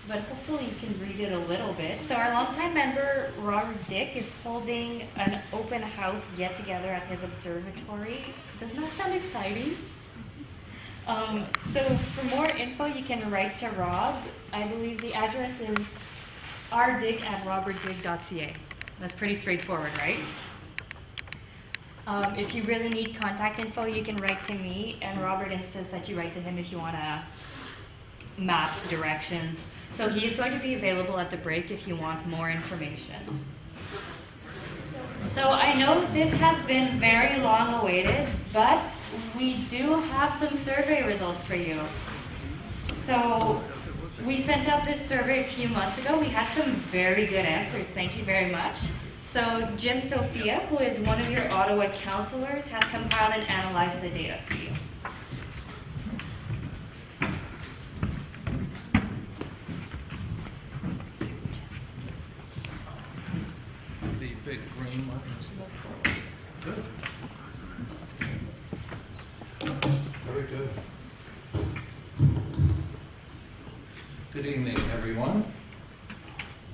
but hopefully you can read it a little bit. So our longtime member, Robert Dick, is holding an open house get-together at his observatory. Doesn't that sound exciting? So for more info, you can write to Rob. I believe the address is rdick@robertdick.ca. That's pretty straightforward, right? If you really need contact info, you can write to me, and Robert insists that you write to him if you want maps, directions. So he is going to be available at the break if you want more information. So I know this has been very long awaited, but we do have some survey results for you. So we sent out this survey a few months ago. We had some very good answers. Thank you very much. So Jim Sofia, who is one of your Ottawa councillors, has compiled and analyzed the data for you. The big green one. Good. Very good. Good evening, everyone.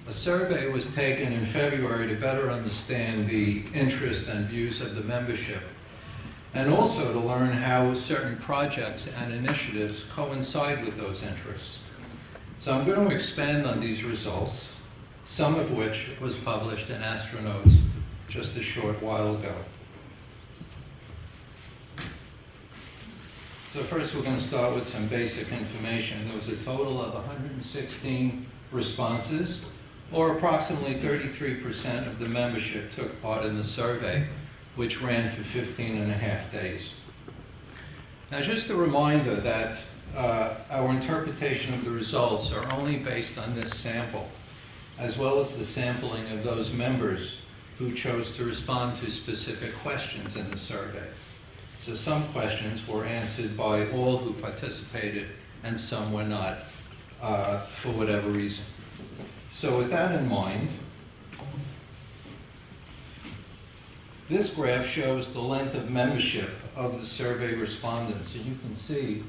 A survey was taken in February to better understand the interest and views of the membership, and also to learn how certain projects and initiatives coincide with those interests. So I'm going to expand on these results, some of which was published in Astronauts just a short while ago. So first we're going to start with some basic information. There was a total of 116 responses, or approximately 33% of the membership took part in the survey, which ran for 15 and a half days. Now, just a reminder that our interpretation of the results are only based on this sample, as well as the sampling of those members who chose to respond to specific questions in the survey. So some questions were answered by all who participated, and some were not, for whatever reason. So with that in mind, this graph shows the length of membership of the survey respondents. And you can see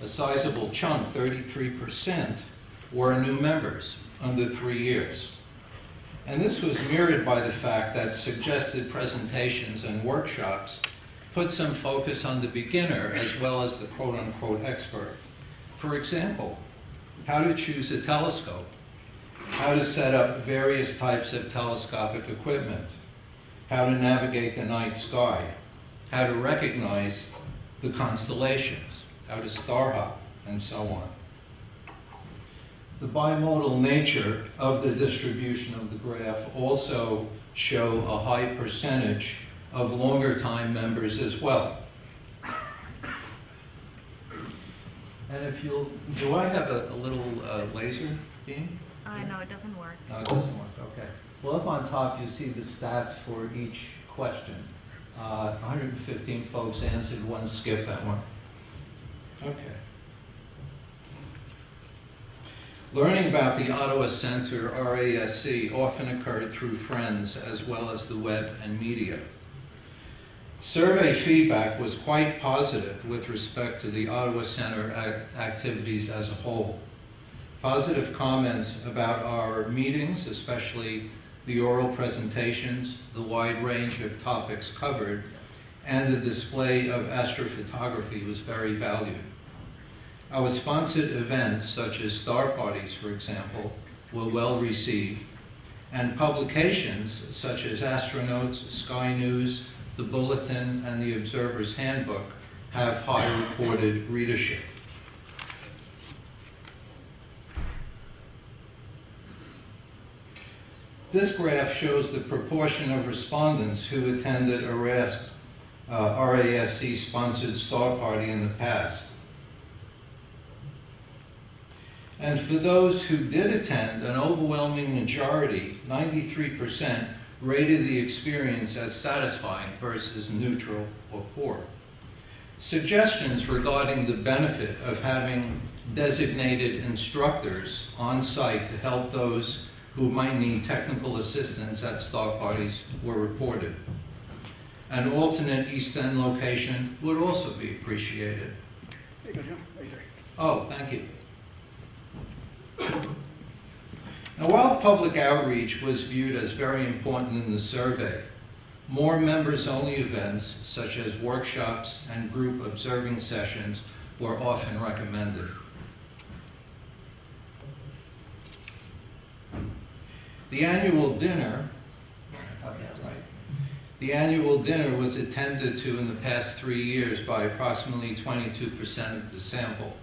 a sizable chunk, 33%, were new members under 3 years. And this was mirrored by the fact that suggested presentations and workshops put some focus on the beginner as well as the quote-unquote expert. For example, how to choose a telescope, how to set up various types of telescopic equipment, how to navigate the night sky, how to recognize the constellations, how to star hop, and so on. The bimodal nature of the distribution of the graph also show a high percentage of longer time members as well. And if you'll, do I have a little laser beam? No, it doesn't work. No, it doesn't work, okay. Well, up on top you see the stats for each question. 115 folks answered, one skipped that one. Okay. Learning about the Ottawa Center, RASC, often occurred through friends as well as the web and media. Survey feedback was quite positive with respect to the Ottawa Center activities as a whole. Positive comments about our meetings, especially the oral presentations, the wide range of topics covered, and the display of astrophotography was very valued. Our sponsored events, such as star parties, for example, were well received, and publications such as Astronauts, Sky News, the Bulletin, and the Observer's Handbook have high reported readership. This graph shows the proportion of respondents who attended a RASC-sponsored star party in the past. And for those who did attend, an overwhelming majority, 93%, rated the experience as satisfying versus neutral or poor. Suggestions regarding the benefit of having designated instructors on site to help those who might need technical assistance at star parties were reported. An alternate East End location would also be appreciated. There you go, Jim. Right there. Oh, thank you. Now, while public outreach was viewed as very important in the survey, more members-only events, such as workshops and group observing sessions, were often recommended. The annual dinner, the annual dinner was attended to in the past 3 years by approximately 22% of the sample.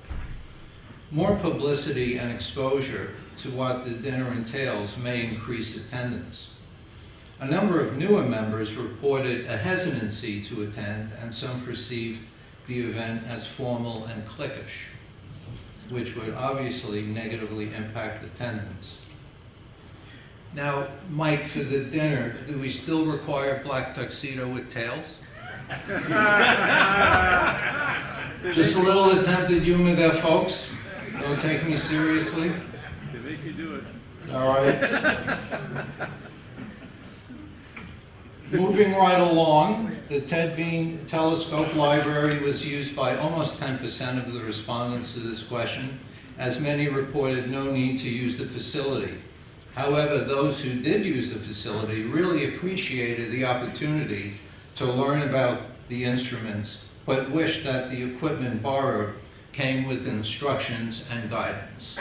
More publicity and exposure to what the dinner entails may increase attendance. A number of newer members reported a hesitancy to attend, and some perceived the event as formal and cliquish, which would obviously negatively impact attendance. Now, Mike, for the dinner, do we still require black tuxedo with tails? Just a little attempted humor there, folks. Don't take me seriously. They make you do it. All right. Moving right along, the Ted Bean Telescope Library was used by almost 10% of the respondents to this question, as many reported no need to use the facility. However, those who did use the facility really appreciated the opportunity to learn about the instruments, but wished that the equipment borrowed came with instructions and guidance.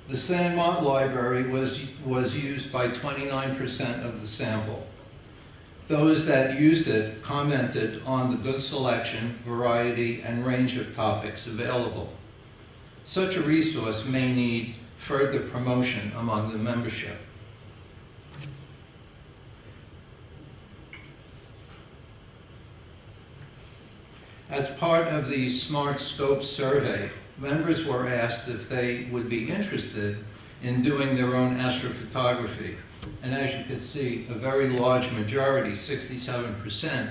The Sandmont Library was used by 29% of the sample. Those that used it commented on the good selection, variety, and range of topics available. Such a resource may need further promotion among the membership. As part of the Smart Scope survey, members were asked if they would be interested in doing their own astrophotography. And as you can see, a very large majority, 67%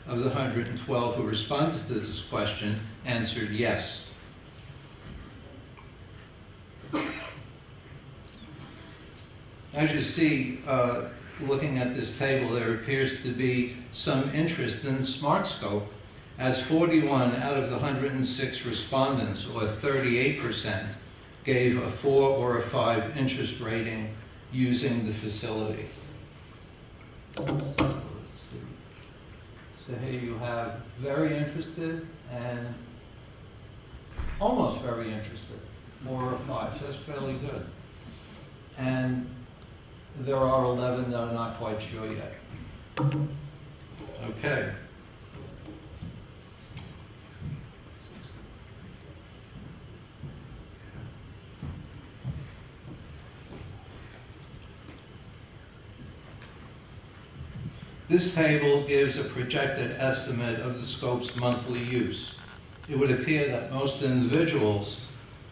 of the 112 who responded to this question answered yes. As you see, looking at this table, there appears to be some interest in SmartScope, as 41 out of the 106 respondents, or 38%, gave a 4 or a 5 interest rating using the facility. So here you have very interested and almost very interested, 4 or 5, so that's fairly good. And there are 11 that are not quite sure yet. Okay. This table gives a projected estimate of the scope's monthly use. It would appear that most individuals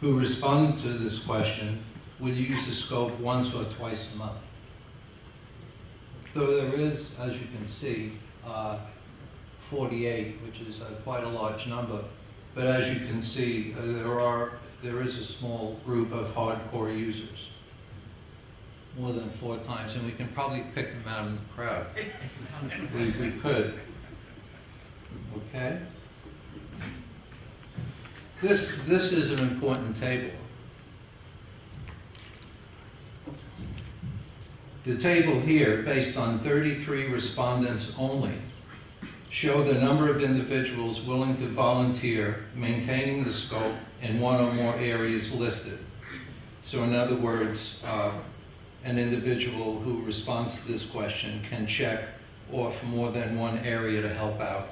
who responded to this question would use the scope once or twice a month. Though there is, as you can see, 48, which is quite a large number, but as you can see, there is a small group of hardcore users. More than 4 times, and we can probably pick them out in the crowd. we could. Okay? This is an important table. The table here, based on 33 respondents only, show the number of individuals willing to volunteer maintaining the scope in one or more areas listed. So in other words, an individual who responds to this question can check off more than one area to help out.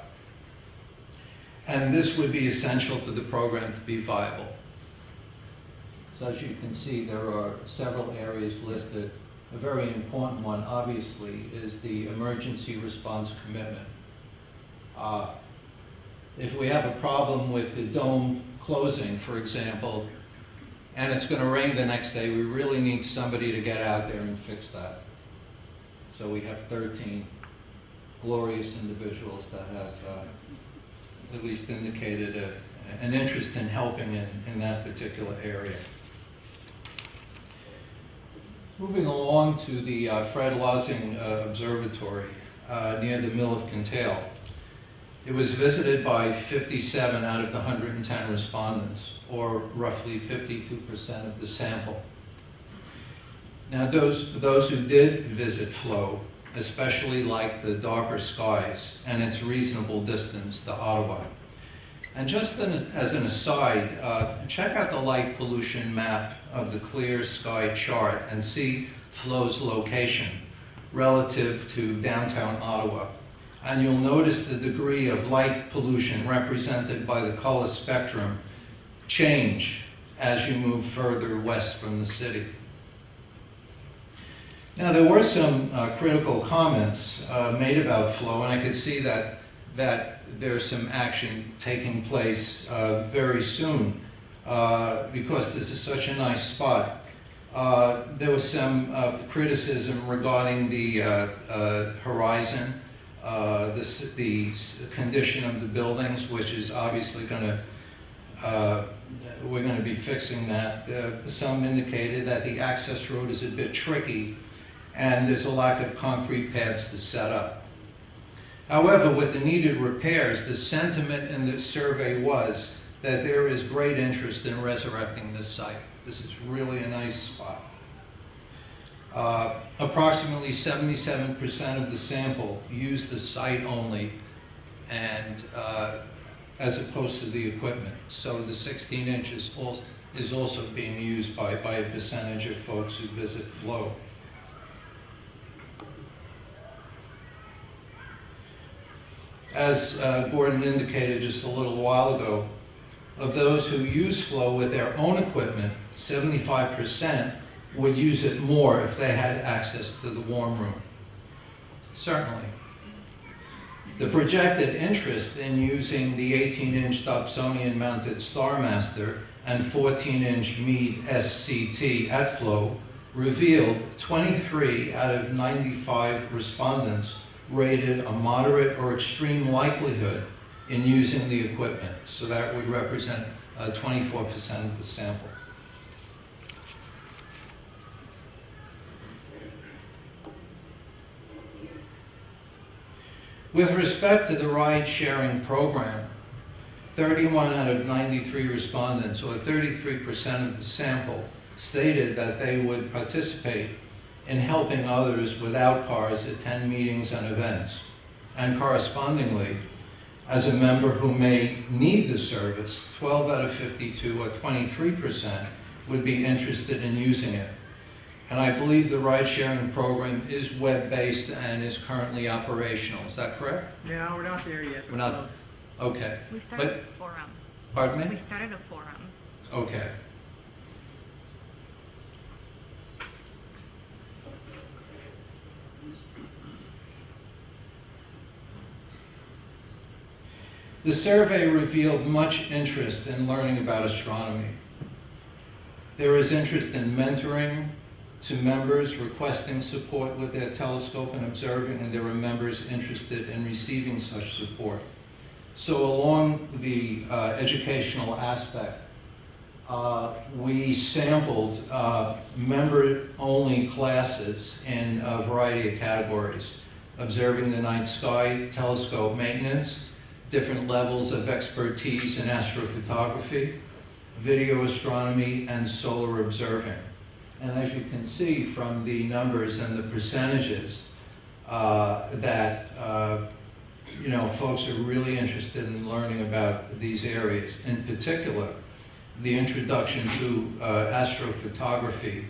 And this would be essential for the program to be viable. So as you can see, there are several areas listed a very important one, obviously, is the emergency response commitment. If we have a problem with the dome closing, for example, and it's going to rain the next day, we really need somebody to get out there and fix that. So we have 13 glorious individuals that have at least indicated an interest in helping in that particular area. Moving along to the Fred Lawson Observatory near the Mill of Kintail. It was visited by 57 out of the 110 respondents, or roughly 52% of the sample. Now those who did visit FLO especially like the darker skies and its reasonable distance to Ottawa. And just as an aside, check out the light pollution map of the clear sky chart and see FLO's location relative to downtown Ottawa. And you'll notice the degree of light pollution represented by the color spectrum change as you move further west from the city. Now, there were some critical comments made about FLO, and I could see that there's some action taking place very soon because this is such a nice spot. There was some criticism regarding the horizon, the condition of the buildings, which is obviously going to, we're going to be fixing that. Some indicated that the access road is a bit tricky and there's a lack of concrete pads to set up. However, with the needed repairs, the sentiment in the survey was that there is great interest in resurrecting this site. This is really a nice spot. Approximately 77% of the sample used the site only, and as opposed to the equipment. So the 16 inches is also being used by a percentage of folks who visit FLO. As Gordon indicated just a little while ago, of those who use FLO with their own equipment, 75% would use it more if they had access to the warm room. Certainly. The projected interest in using the 18-inch Dobsonian-mounted Starmaster and 14-inch Meade SCT at FLO revealed 23 out of 95 respondents rated a moderate or extreme likelihood in using the equipment. So that would represent 24% of the sample. With respect to the ride-sharing program, 31 out of 93 respondents, or 33% of the sample, stated that they would participate in helping others without cars attend meetings and events. And correspondingly, as a member who may need the service, 12 out of 52, or 23%, would be interested in using it. And I believe the ride-sharing program is web-based and is currently operational. Is that correct? No, we're not there yet. We're not? Okay. We started a forum. Pardon me? We started a forum. Okay. The survey revealed much interest in learning about astronomy. There is interest in mentoring to members requesting support with their telescope and observing, and there are members interested in receiving such support. So along the educational aspect, we sampled member-only classes in a variety of categories: observing the night sky, telescope maintenance, different levels of expertise in astrophotography, video astronomy, and solar observing. And as you can see from the numbers and the percentages, that folks are really interested in learning about these areas. In particular, the introduction to astrophotography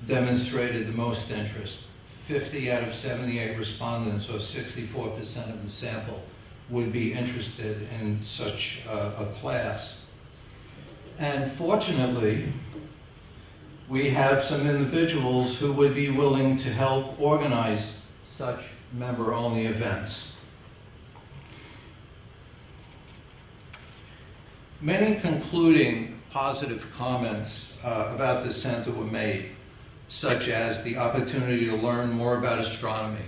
demonstrated the most interest. 50 out of 78 respondents, or 64% of the sample, would be interested in such a class. And fortunately, we have some individuals who would be willing to help organize such member-only events. Many concluding positive comments about the center were made, such as the opportunity to learn more about astronomy,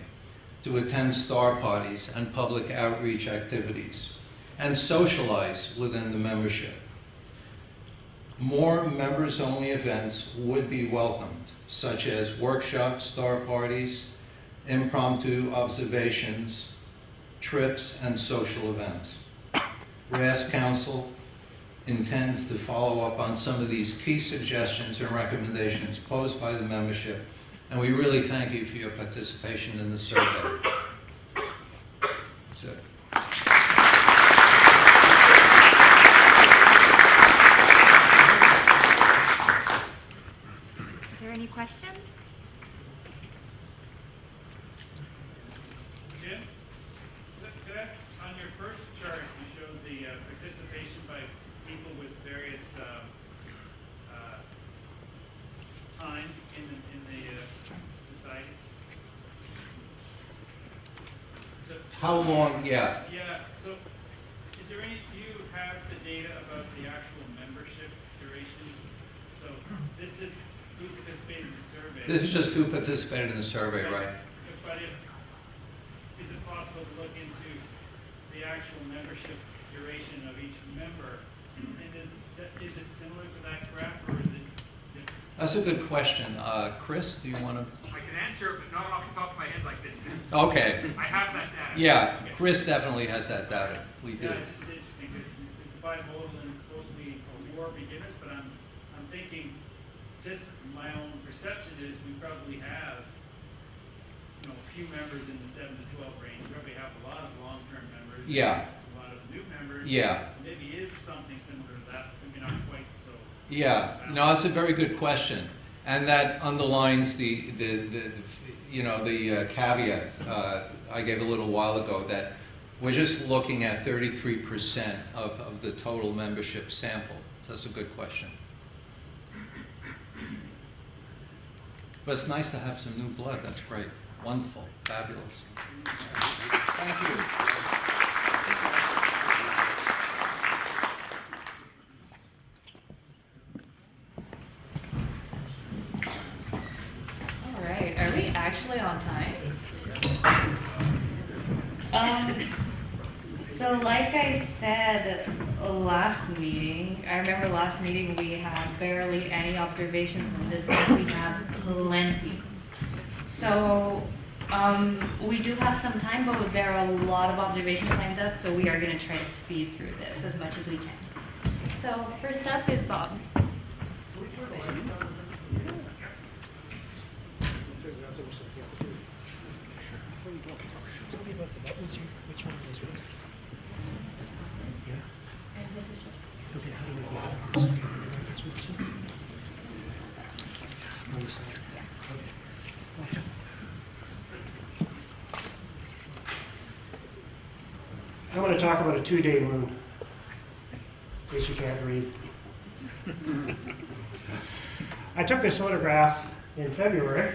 to attend star parties and public outreach activities, and socialize within the membership. More members-only events would be welcomed, such as workshops, star parties, impromptu observations, trips, and social events. RASC Council intends to follow up on some of these key suggestions and recommendations posed by the membership, and we really thank you for your participation in the survey. That's it. Are there any questions? Jim, could I, on your first chart, you showed the participation by people with various time in the society. So, How long? Yeah. Yeah. So, is there any? Do you have the data about the actual membership duration? So, this is who participated in the survey. This is just who participated in the survey, right? But is it possible to look into the actual membership duration of each member? And is it similar to that graph, or is it different? That's a good question. Chris, do you want to? I can answer it, but not off the top of my head like this. Okay. I have that data. Yeah, Chris definitely has that data. We do. Yeah, it's just interesting because the five models and it's supposed to be for beginners, but I'm thinking, just my own perception is we probably have, a few members in the 7 to 12 range. We probably have a lot of long-term members. Yeah. A lot of new members. Yeah. Maybe is something similar to that, maybe not quite so. Yeah, no, that's a very good question, and that underlines the caveat I gave a little while ago, that we're just looking at 33% of the total membership sample. So that's a good question. But it's nice to have some new blood. That's great. Wonderful. Fabulous. Thank you. All right, are we actually on time? So like I said last meeting, I remember last meeting we had barely any observations, and this week we have plenty. So we do have some time, but there are a lot of observations lined up, so we are going to try to speed through this as much as we can. So first up is Bob. I'm going to talk about a 2-day moon, in case you can't read. I took this photograph in February,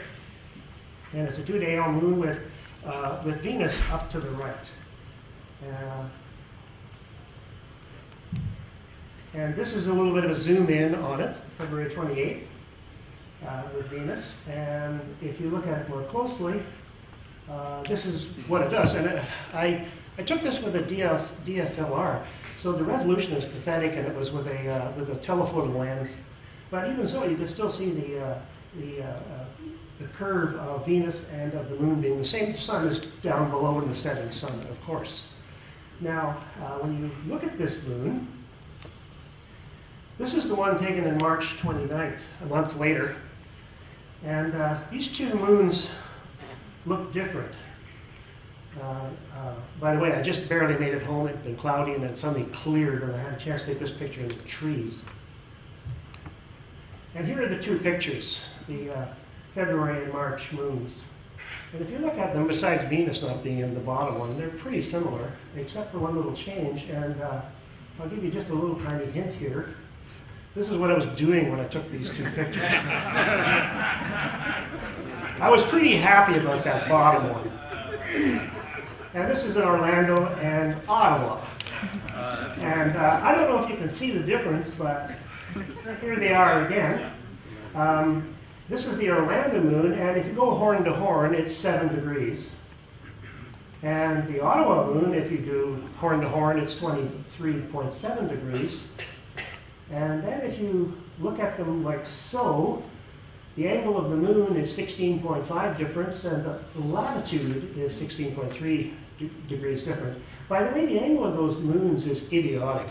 and it's a 2-day moon with Venus up to the right. And this is a little bit of a zoom in on it, February 28th, with Venus. And if you look at it more closely, this is what it does. And I took this with a DSLR, so the resolution is pathetic, and it was with a telephoto lens. But even so, you can still see the curve of Venus and of the moon being the same. The sun is down below in the setting sun, of course. Now, when you look at this moon, this is the one taken in March 29th, a month later. And these two moons look different. By the way, I just barely made it home. It's been cloudy and then suddenly cleared, and I had a chance to take this picture of the trees. And here are the two pictures, the February and March moons. And if you look at them, besides Venus not being in the bottom one, they're pretty similar, except for one little change. And I'll give you just a little tiny hint here. This is what I was doing when I took these two pictures. I was pretty happy about that bottom one. And this is in Orlando and Ottawa. And I don't know if you can see the difference, but here they are again. This is the Orlando moon, and if you go horn to horn, it's 7 degrees. And the Ottawa moon, if you do horn to horn, it's 23.7 degrees. And then if you look at them like so, the angle of the moon is 16.5 difference, and the latitude is 16.3 degrees different. By the way, the angle of those moons is idiotic.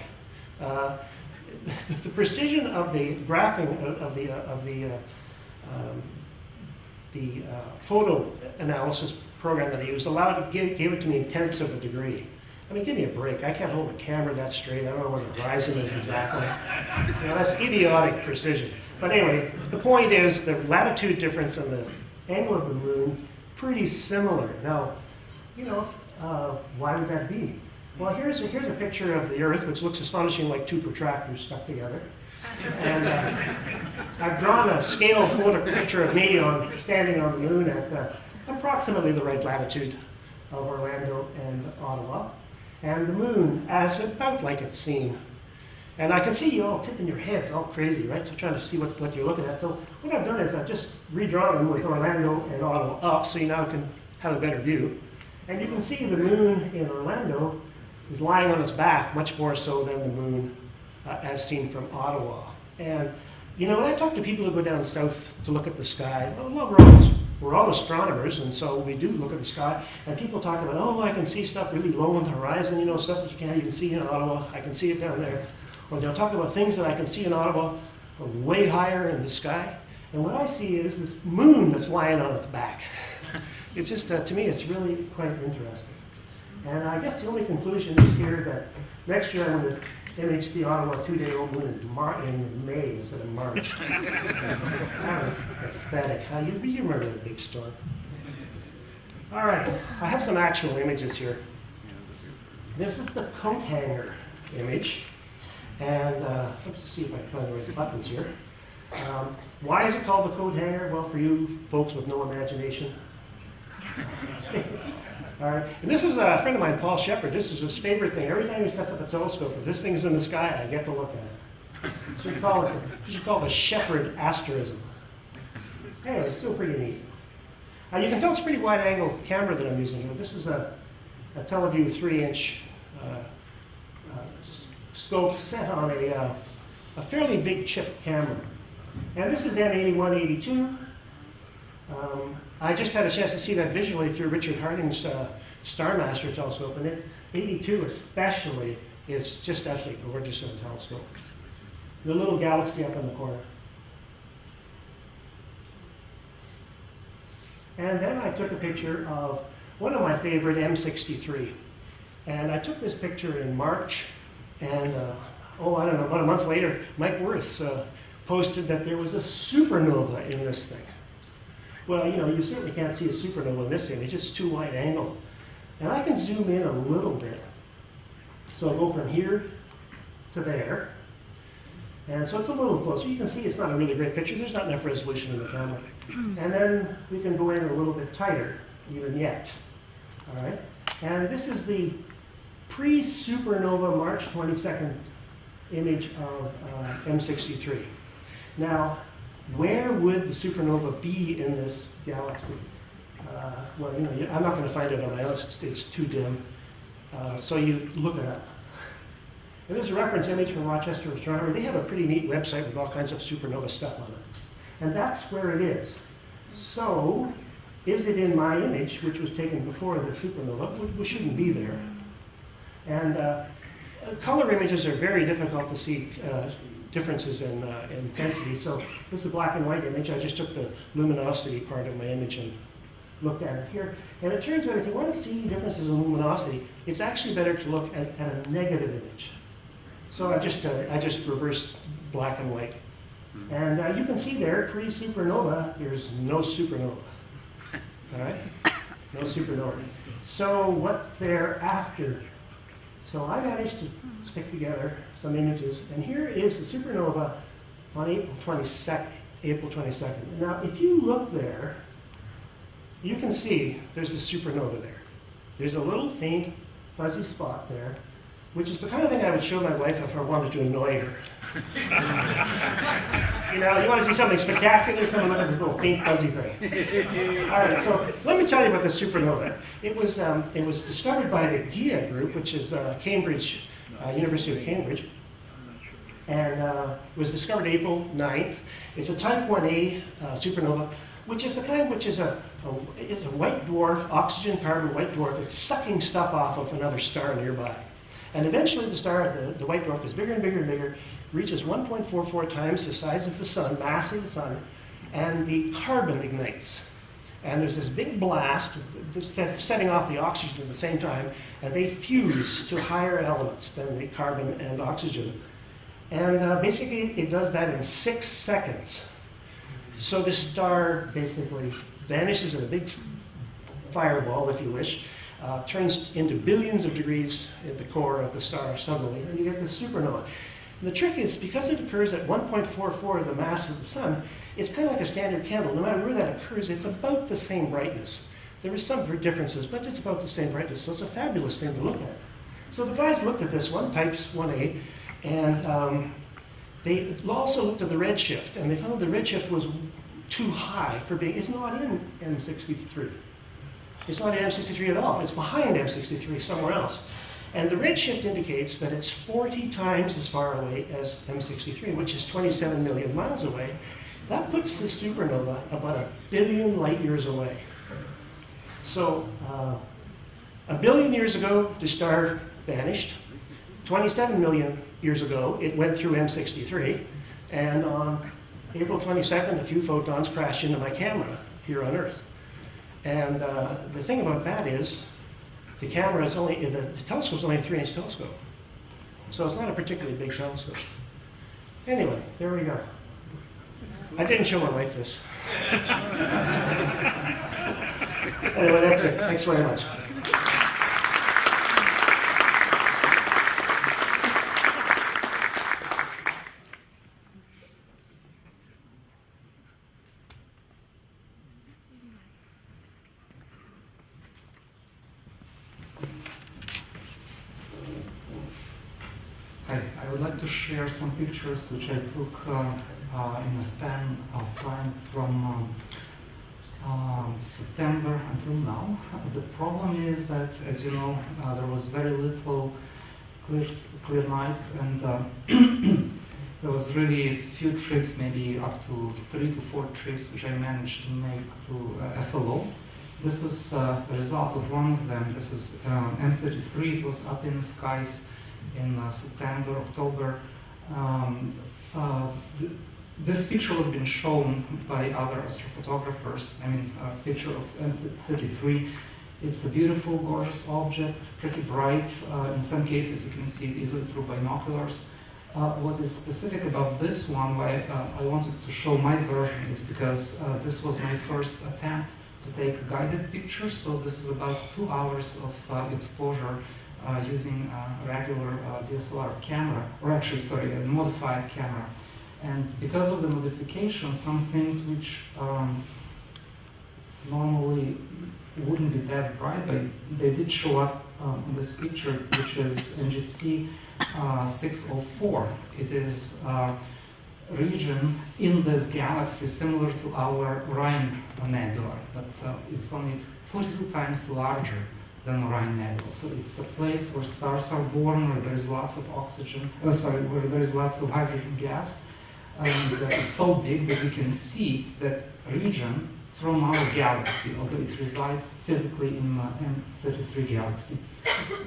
The precision of the graphing of the photo analysis program that I used gave it to me in tenths of a degree. I mean, give me a break. I can't hold a camera that straight. I don't know what the horizon is exactly. That's idiotic precision. But anyway, the point is the latitude difference and the angle of the moon pretty similar. Now, why would that be? Well, here's a picture of the Earth, which looks astonishingly like two protractors stuck together. And I've drawn a scale photo picture of me standing on the moon at approximately the right latitude of Orlando and Ottawa. And the moon as about like it's seen. And I can see you all tipping your heads all crazy, right? So trying to see what you're looking at. So what I've done is I've just redrawn them with Orlando and Ottawa up, so you now can have a better view. And you can see the moon in Orlando is lying on its back much more so than the moon as seen from Ottawa. And when I talk to people who go down south to look at the sky, well, we're all astronomers, and so we do look at the sky, and people talk about, oh, I can see stuff really low on the horizon, stuff that you can't even see in Ottawa, I can see it down there. Or they'll talk about things that I can see in Ottawa way higher in the sky, and what I see is this moon that's lying on its back. It's just, to me, it's really quite interesting. And I guess the only conclusion is here that next year I'm going to image the Ottawa 2-day-old moon in May instead of March. That was pathetic. You remember the big storm. All right, I have some actual images here. This is the coat hanger image. And let's see if I can find the right buttons here. Why is it called the coat hanger? Well, for you folks with no imagination. All right. And this is a friend of mine, Paul Shepard. This is his favorite thing. Every time he sets up a telescope, if this thing's in the sky, I get to look at it. So you call it the Shepard asterism. Anyway, it's still pretty neat. You can tell it's a pretty wide-angle camera that I'm using here. This is a Teleview 3-inch scope set on a fairly big chip camera. And this is M8182. I just had a chance to see that visually through Richard Harding's Starmaster telescope, and 82 especially is just absolutely gorgeous in the telescope. The little galaxy up in the corner. And then I took a picture of one of my favorite M63. And I took this picture in March, and I don't know, about a month later, Mike Wirth posted that there was a supernova in this thing. Well, you certainly can't see a supernova in this image. It's too wide angle. And I can zoom in a little bit. So I'll go from here to there. And so it's a little closer. You can see it's not a really great picture. There's not enough resolution in the camera. And then we can go in a little bit tighter, even yet. All right? And this is the pre-supernova March 22nd image of M63. Now, where would the supernova be in this galaxy? Well, I'm not going to find it on my own. It's too dim. So you look it up. And there's a reference image from Rochester Astronomy. They have a pretty neat website with all kinds of supernova stuff on it. And that's where it is. So, is it in my image, which was taken before the supernova? We shouldn't be there. And color images are very difficult to see differences in intensity. So this is a black and white image. I just took the luminosity part of my image and looked at it here. And it turns out if you want to see differences in luminosity, it's actually better to look at a negative image. So I just reversed black and white. And you can see there, pre-supernova, there's no supernova. All right? No supernova. So what's there after? So I managed to stick together some images, and here is the supernova on April 22nd. Now, if you look there, you can see there's a supernova there. There's a little faint, fuzzy spot there, which is the kind of thing I would show my wife if I wanted to annoy her. You know, you want to see something spectacular coming out of this little faint, fuzzy thing. All right, so let me tell you about the supernova. It was discovered by the GIA group, which is Cambridge, University of Cambridge, and was discovered April 9th. It's a type 1A supernova, which is the kind which is a white dwarf, oxygen-carbon white dwarf. It's sucking stuff off of another star nearby. And eventually the star, the white dwarf, is bigger and bigger and bigger, reaches 1.44 times the size of the sun, mass of the sun, and the carbon ignites. And there's this big blast setting off the oxygen at the same time, and they fuse to higher elements than the carbon and oxygen. And basically it does that in 6 seconds. So the star basically vanishes in a big fireball, if you wish, turns into billions of degrees at the core of the star suddenly, and you get the supernova. And the trick is, because it occurs at 1.44 of the mass of the sun, it's kind of like a standard candle. No matter where that occurs, it's about the same brightness. There are some differences, but it's about the same brightness, so it's a fabulous thing to look at. So the guys looked at this one, types 1A, and they also looked at the redshift, and they found the redshift was too high for being, it's not in M63. It's not in M63 at all. It's behind M63 somewhere else. And the redshift indicates that it's 40 times as far away as M63, which is 27 million miles away. That puts the supernova about 1 billion light years away. So 1 billion years ago, the star vanished. 27 million years ago, it went through M63. And on April 22nd, a few photons crashed into my camera here on Earth. And the thing about that is, the camera is only, the telescope is only a 3-inch telescope. So it's not a particularly big telescope. Anyway, there we go. I didn't show my wife this. Anyway, that's it. Thanks very much. I would like to share some pictures which I took in a span of time from September until now. The problem is that, as you know, there was very little clear night, and there was really few trips, maybe up to 3 to 4 trips, which I managed to make to FLO. This is a result of one of them. This is M33. It was up in the skies in September, October. This picture has been shown by other astrophotographers. I mean, a picture of M33. It's a beautiful, gorgeous object, pretty bright. In some cases, you can see it easily through binoculars. What is specific about this one, why I wanted to show my version, is because this was my first attempt to take guided pictures. So this is about 2 hours of exposure using a regular DSLR camera, or actually, sorry, a modified camera. And because of the modification, some things which normally wouldn't be that bright, but they did show up in this picture, which is NGC 604. It is a region in this galaxy similar to our Orion Nebula, but it's only 42 times larger than Orion Nebula. So it's a place where stars are born, where there is lots of oxygen, where there is lots of hydrogen gas. And it's so big that we can see that region from our galaxy, although it resides physically in M33 galaxy.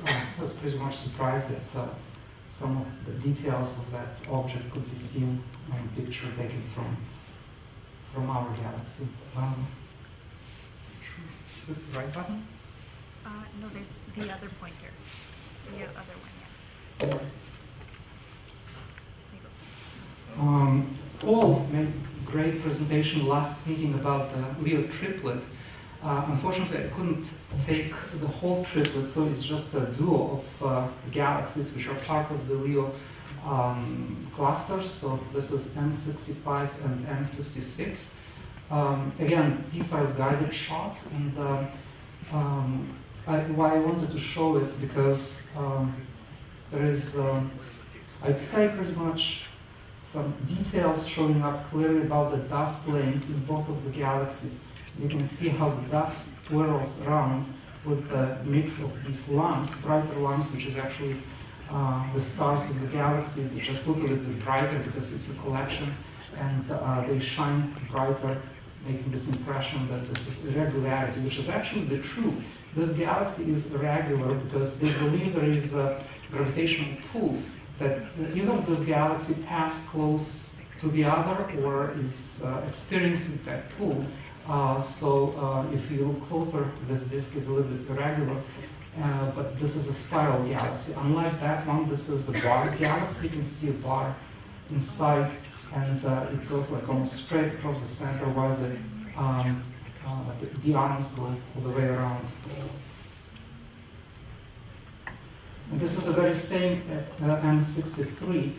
I was pretty much surprised that some of the details of that object could be seen on a picture taken from our galaxy. Is it the right button? No, there's the other pointer. The other one, yeah. Paul made a great presentation last meeting about the LEO triplet. Unfortunately, I couldn't take the whole triplet, so it's just a duo of galaxies which are part of the LEO clusters. So this is M65 and M66. Again, these are guided shots, and why I wanted to show it because there is, I'd say, pretty much some details showing up clearly about the dust lanes in both of the galaxies. You can see how the dust twirls around with a mix of these lumps, brighter lumps, which is actually the stars of the galaxy. They just look a little bit brighter because it's a collection, and they shine brighter, making this impression that this is irregularity, which is actually the truth. This galaxy is irregular because they believe there is a gravitational pull that either this galaxy passed close to the other or is experiencing that pull. So if you look closer, this disk is a little bit irregular, but this is a spiral galaxy. Unlike that one, this is the bar galaxy. You can see a bar inside, and it goes like almost straight across the center, while the arms go all the way around. And this is the very same M63,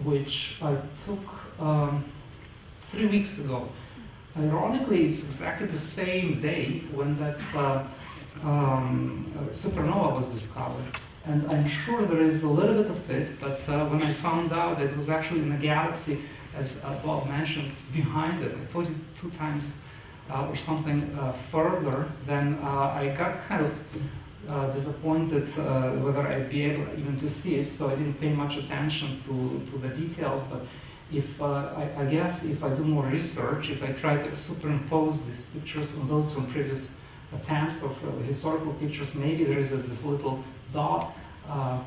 which I took 3 weeks ago. Ironically, it's exactly the same date when that supernova was discovered. And I'm sure there is a little bit of it, but when I found out that it was actually in a galaxy, as Bob mentioned, behind it, like 42 times or something further, then I got kind of disappointed whether I'd be able even to see it, so I didn't pay much attention to the details. But if I guess if I do more research, if I try to superimpose these pictures on those from previous attempts of historical pictures, maybe there is this little dot.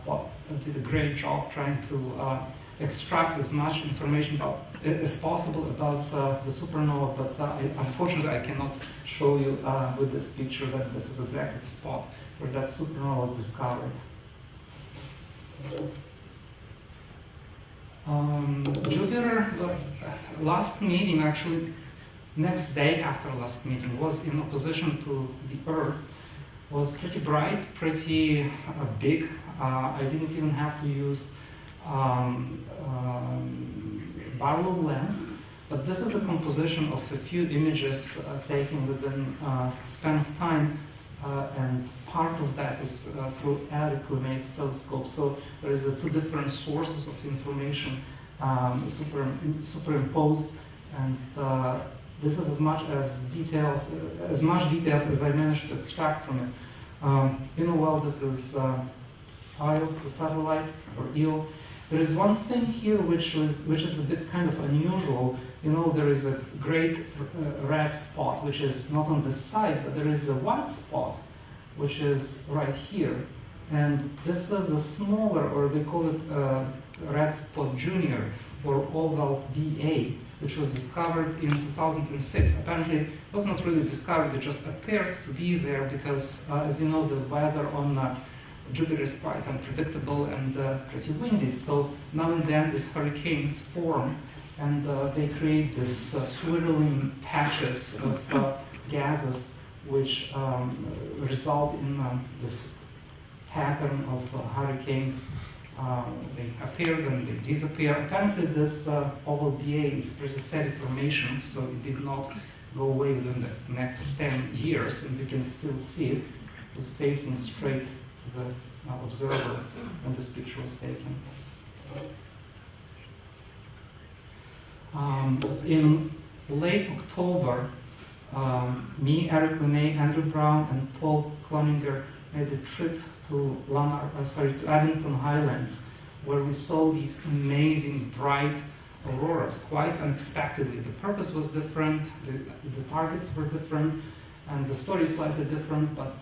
Bob did a great job trying to extract as much information as possible about the supernova, but unfortunately I cannot show you with this picture that this is exactly the spot where that supernova was discovered. Jupiter, last meeting, actually next day after last meeting, was in opposition to the Earth, was pretty bright, pretty big. I didn't even have to use Barlow lens, but this is a composition of a few images taken within a span of time, and part of that is through Eclipse telescope. So there is two different sources of information superimposed, and this is as much details as I managed to extract from it. You know, well, this is Io, the satellite, or Io. There is one thing here which is a bit kind of unusual. You know, there is a great red spot which is not on this side, but there is a white spot which is right here. And this is a smaller, or they call it red spot junior, or oval BA, which was discovered in 2006. Apparently, it was not really discovered, it just appeared to be there because, as you know, the weather on Jupiter is quite unpredictable and pretty windy. So now and then these hurricanes form, and they create this swirling patches of gases, which result in this pattern of hurricanes. They appear, then they disappear. Apparently this oval BA is pretty steady formation, so it did not go away within the next 10 years, and you can still see it. It's facing straight to the observer when this picture was taken. In late October, me, Eric Linné, Andrew Brown, and Paul Cloninger made a trip to Addington Highlands, where we saw these amazing bright auroras quite unexpectedly. The purpose was different, the targets were different, and the story is slightly different, but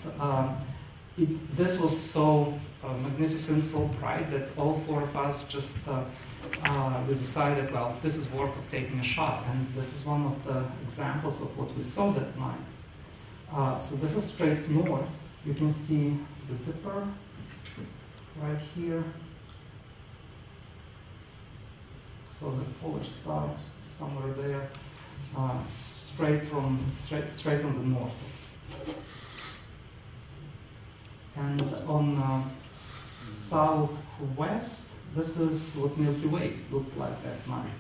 this was so magnificent, so bright, that all four of us just we decided, well, this is worth of taking a shot, and this is one of the examples of what we saw that night. So this is straight north. You can see the Dipper right here. So the polar star is somewhere there, straight on the north. And on southwest, this is what Milky Way looked like that night.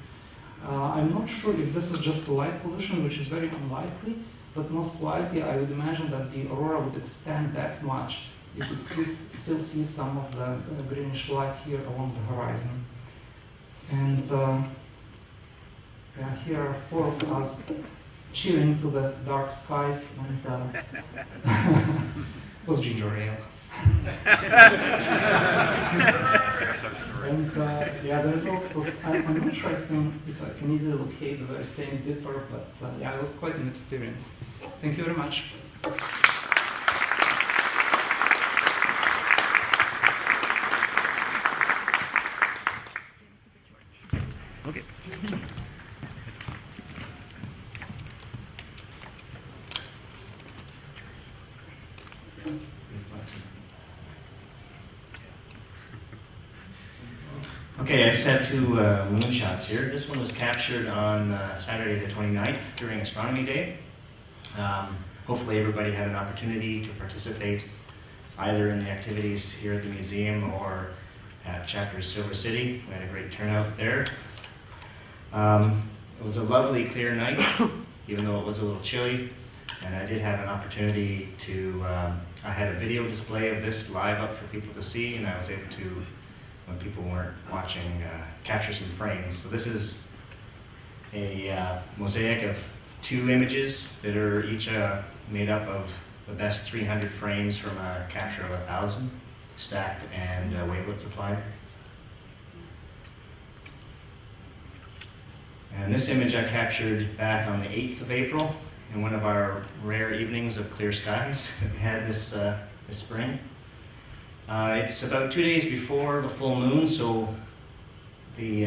I'm not sure if this is just light pollution, which is very unlikely, but most likely I would imagine that the aurora would extend that much. You could still see some of the greenish light here along the horizon. And yeah, here are 4 of us cheering to the dark skies, and was ginger ale. And yeah, there's also, I'm not sure if I can easily locate the very same dipper, but yeah, it was quite an experience. Thank you very much. Okay. Okay, I just have 2 moonshots here. This one was captured on Saturday the 29th during Astronomy Day. Hopefully everybody had an opportunity to participate either in the activities here at the museum or at Chapter's Silver City. We had a great turnout there. It was a lovely, clear night, even though it was a little chilly. And I did have an opportunity to, I had a video display of this live up for people to see, and I was able to, when people weren't watching, capture some frames. So this is a mosaic of 2 images that are each made up of the best 300 frames from a capture of 1,000 stacked and wavelets applied. And this image I captured back on the 8th of April in one of our rare evenings of clear skies that we had this spring. It's about 2 days before the full moon, so the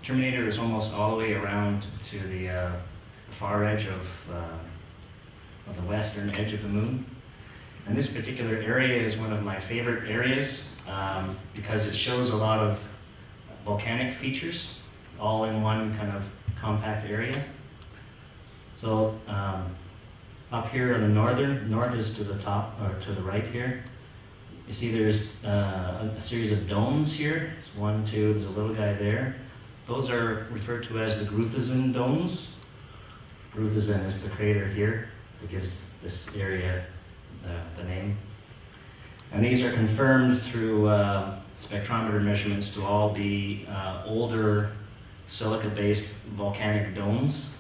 terminator is almost all the way around to the far edge of the western edge of the moon. And this particular area is one of my favorite areas because it shows a lot of volcanic features all in one kind of compact area. So up here on the north is to the top, or to the right here. You see there's a series of domes here. It's 1, 2, there's a little guy there. Those are referred to as the Gruithuisen domes. Gruithuisen is the crater here that gives this area the name. And these are confirmed through spectrometer measurements to all be older silica-based volcanic domes,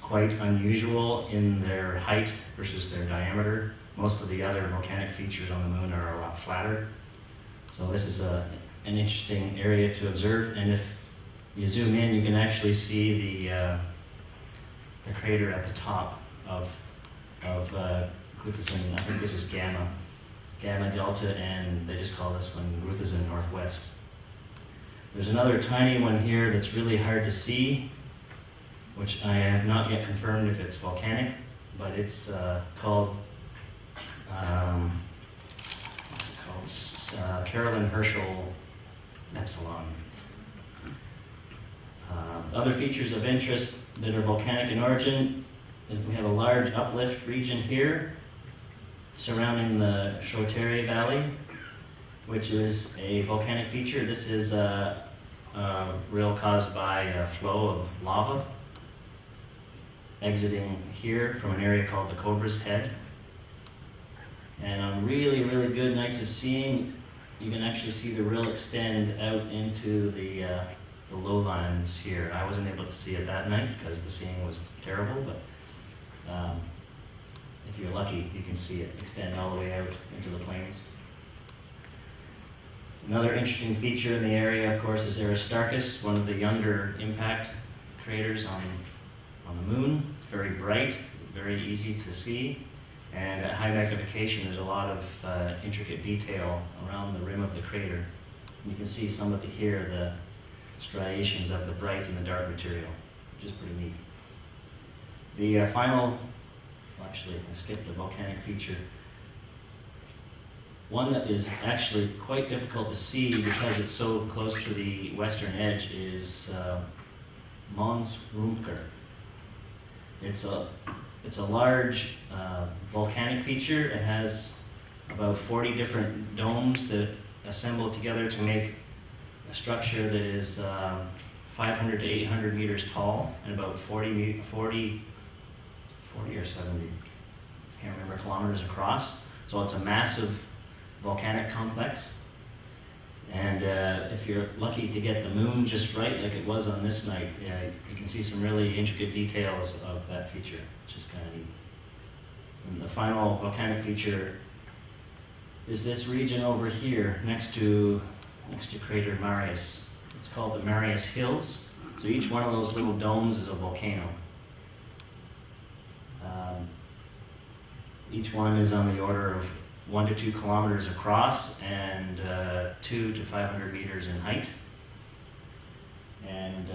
quite unusual in their height versus their diameter. Most of the other volcanic features on the moon are a lot flatter. So this is an interesting area to observe, and if you zoom in, you can actually see the crater at the top of Gruithuisen. I think this is Gamma Delta, and they just call this one Gruithuisen Northwest. There's another tiny one here that's really hard to see, which I have not yet confirmed if it's volcanic, but it's called Carolyn Herschel Epsilon. Other features of interest that are volcanic in origin is we have a large uplift region here surrounding the Shotere Valley, which is a volcanic feature. This is a rill caused by a flow of lava exiting here from an area called the Cobra's Head. And on really, really good nights of seeing, you can actually see the rill extend out into the lowlands here. I wasn't able to see it that night because the seeing was terrible, but if you're lucky, you can see it extend all the way out into the plains. Another interesting feature in the area, of course, is Aristarchus, one of the younger impact craters on the moon. It's very bright, very easy to see, and at high magnification there's a lot of intricate detail around the rim of the crater. You can see some of the striations of the bright and the dark material, which is pretty neat. The final, actually I skipped a volcanic feature. One that is actually quite difficult to see because it's so close to the western edge is Mons Rumker. It's a large volcanic feature. It has about 40 different domes that assemble together to make a structure that is 500 to 800 meters tall and about 40 or 70, can't remember, kilometers across. So it's a massive volcanic complex. And if you're lucky to get the moon just right, like it was on this night, you can see some really intricate details of that feature, which is kind of neat. And the final volcanic feature is this region over here next to crater Marius. It's called the Marius Hills. So each one of those little domes is a volcano. Each one is on the order of 1 to 2 kilometers across and 2 to 500 meters in height. And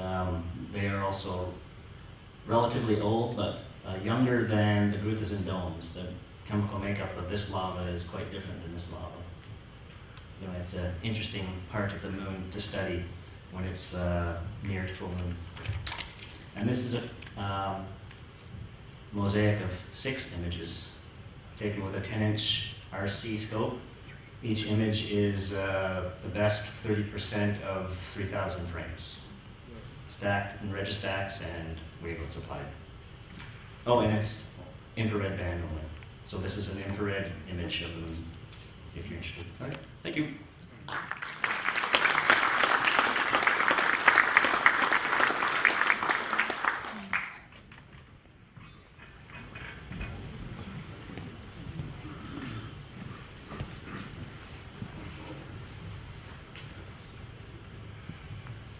they are also relatively old, but younger than the Gruthisen domes. The chemical makeup of this lava is quite different than this lava. You know, it's an interesting part of the moon to study when it's near to full moon. And this is a mosaic of 6 images taken with a 10-inch RC scope. Each image is the best 30% of 3,000 frames, stacked in registacks and wavelets applied. Oh, and it's infrared band only. So this is an infrared image of the moon, if you're interested. All right, thank you.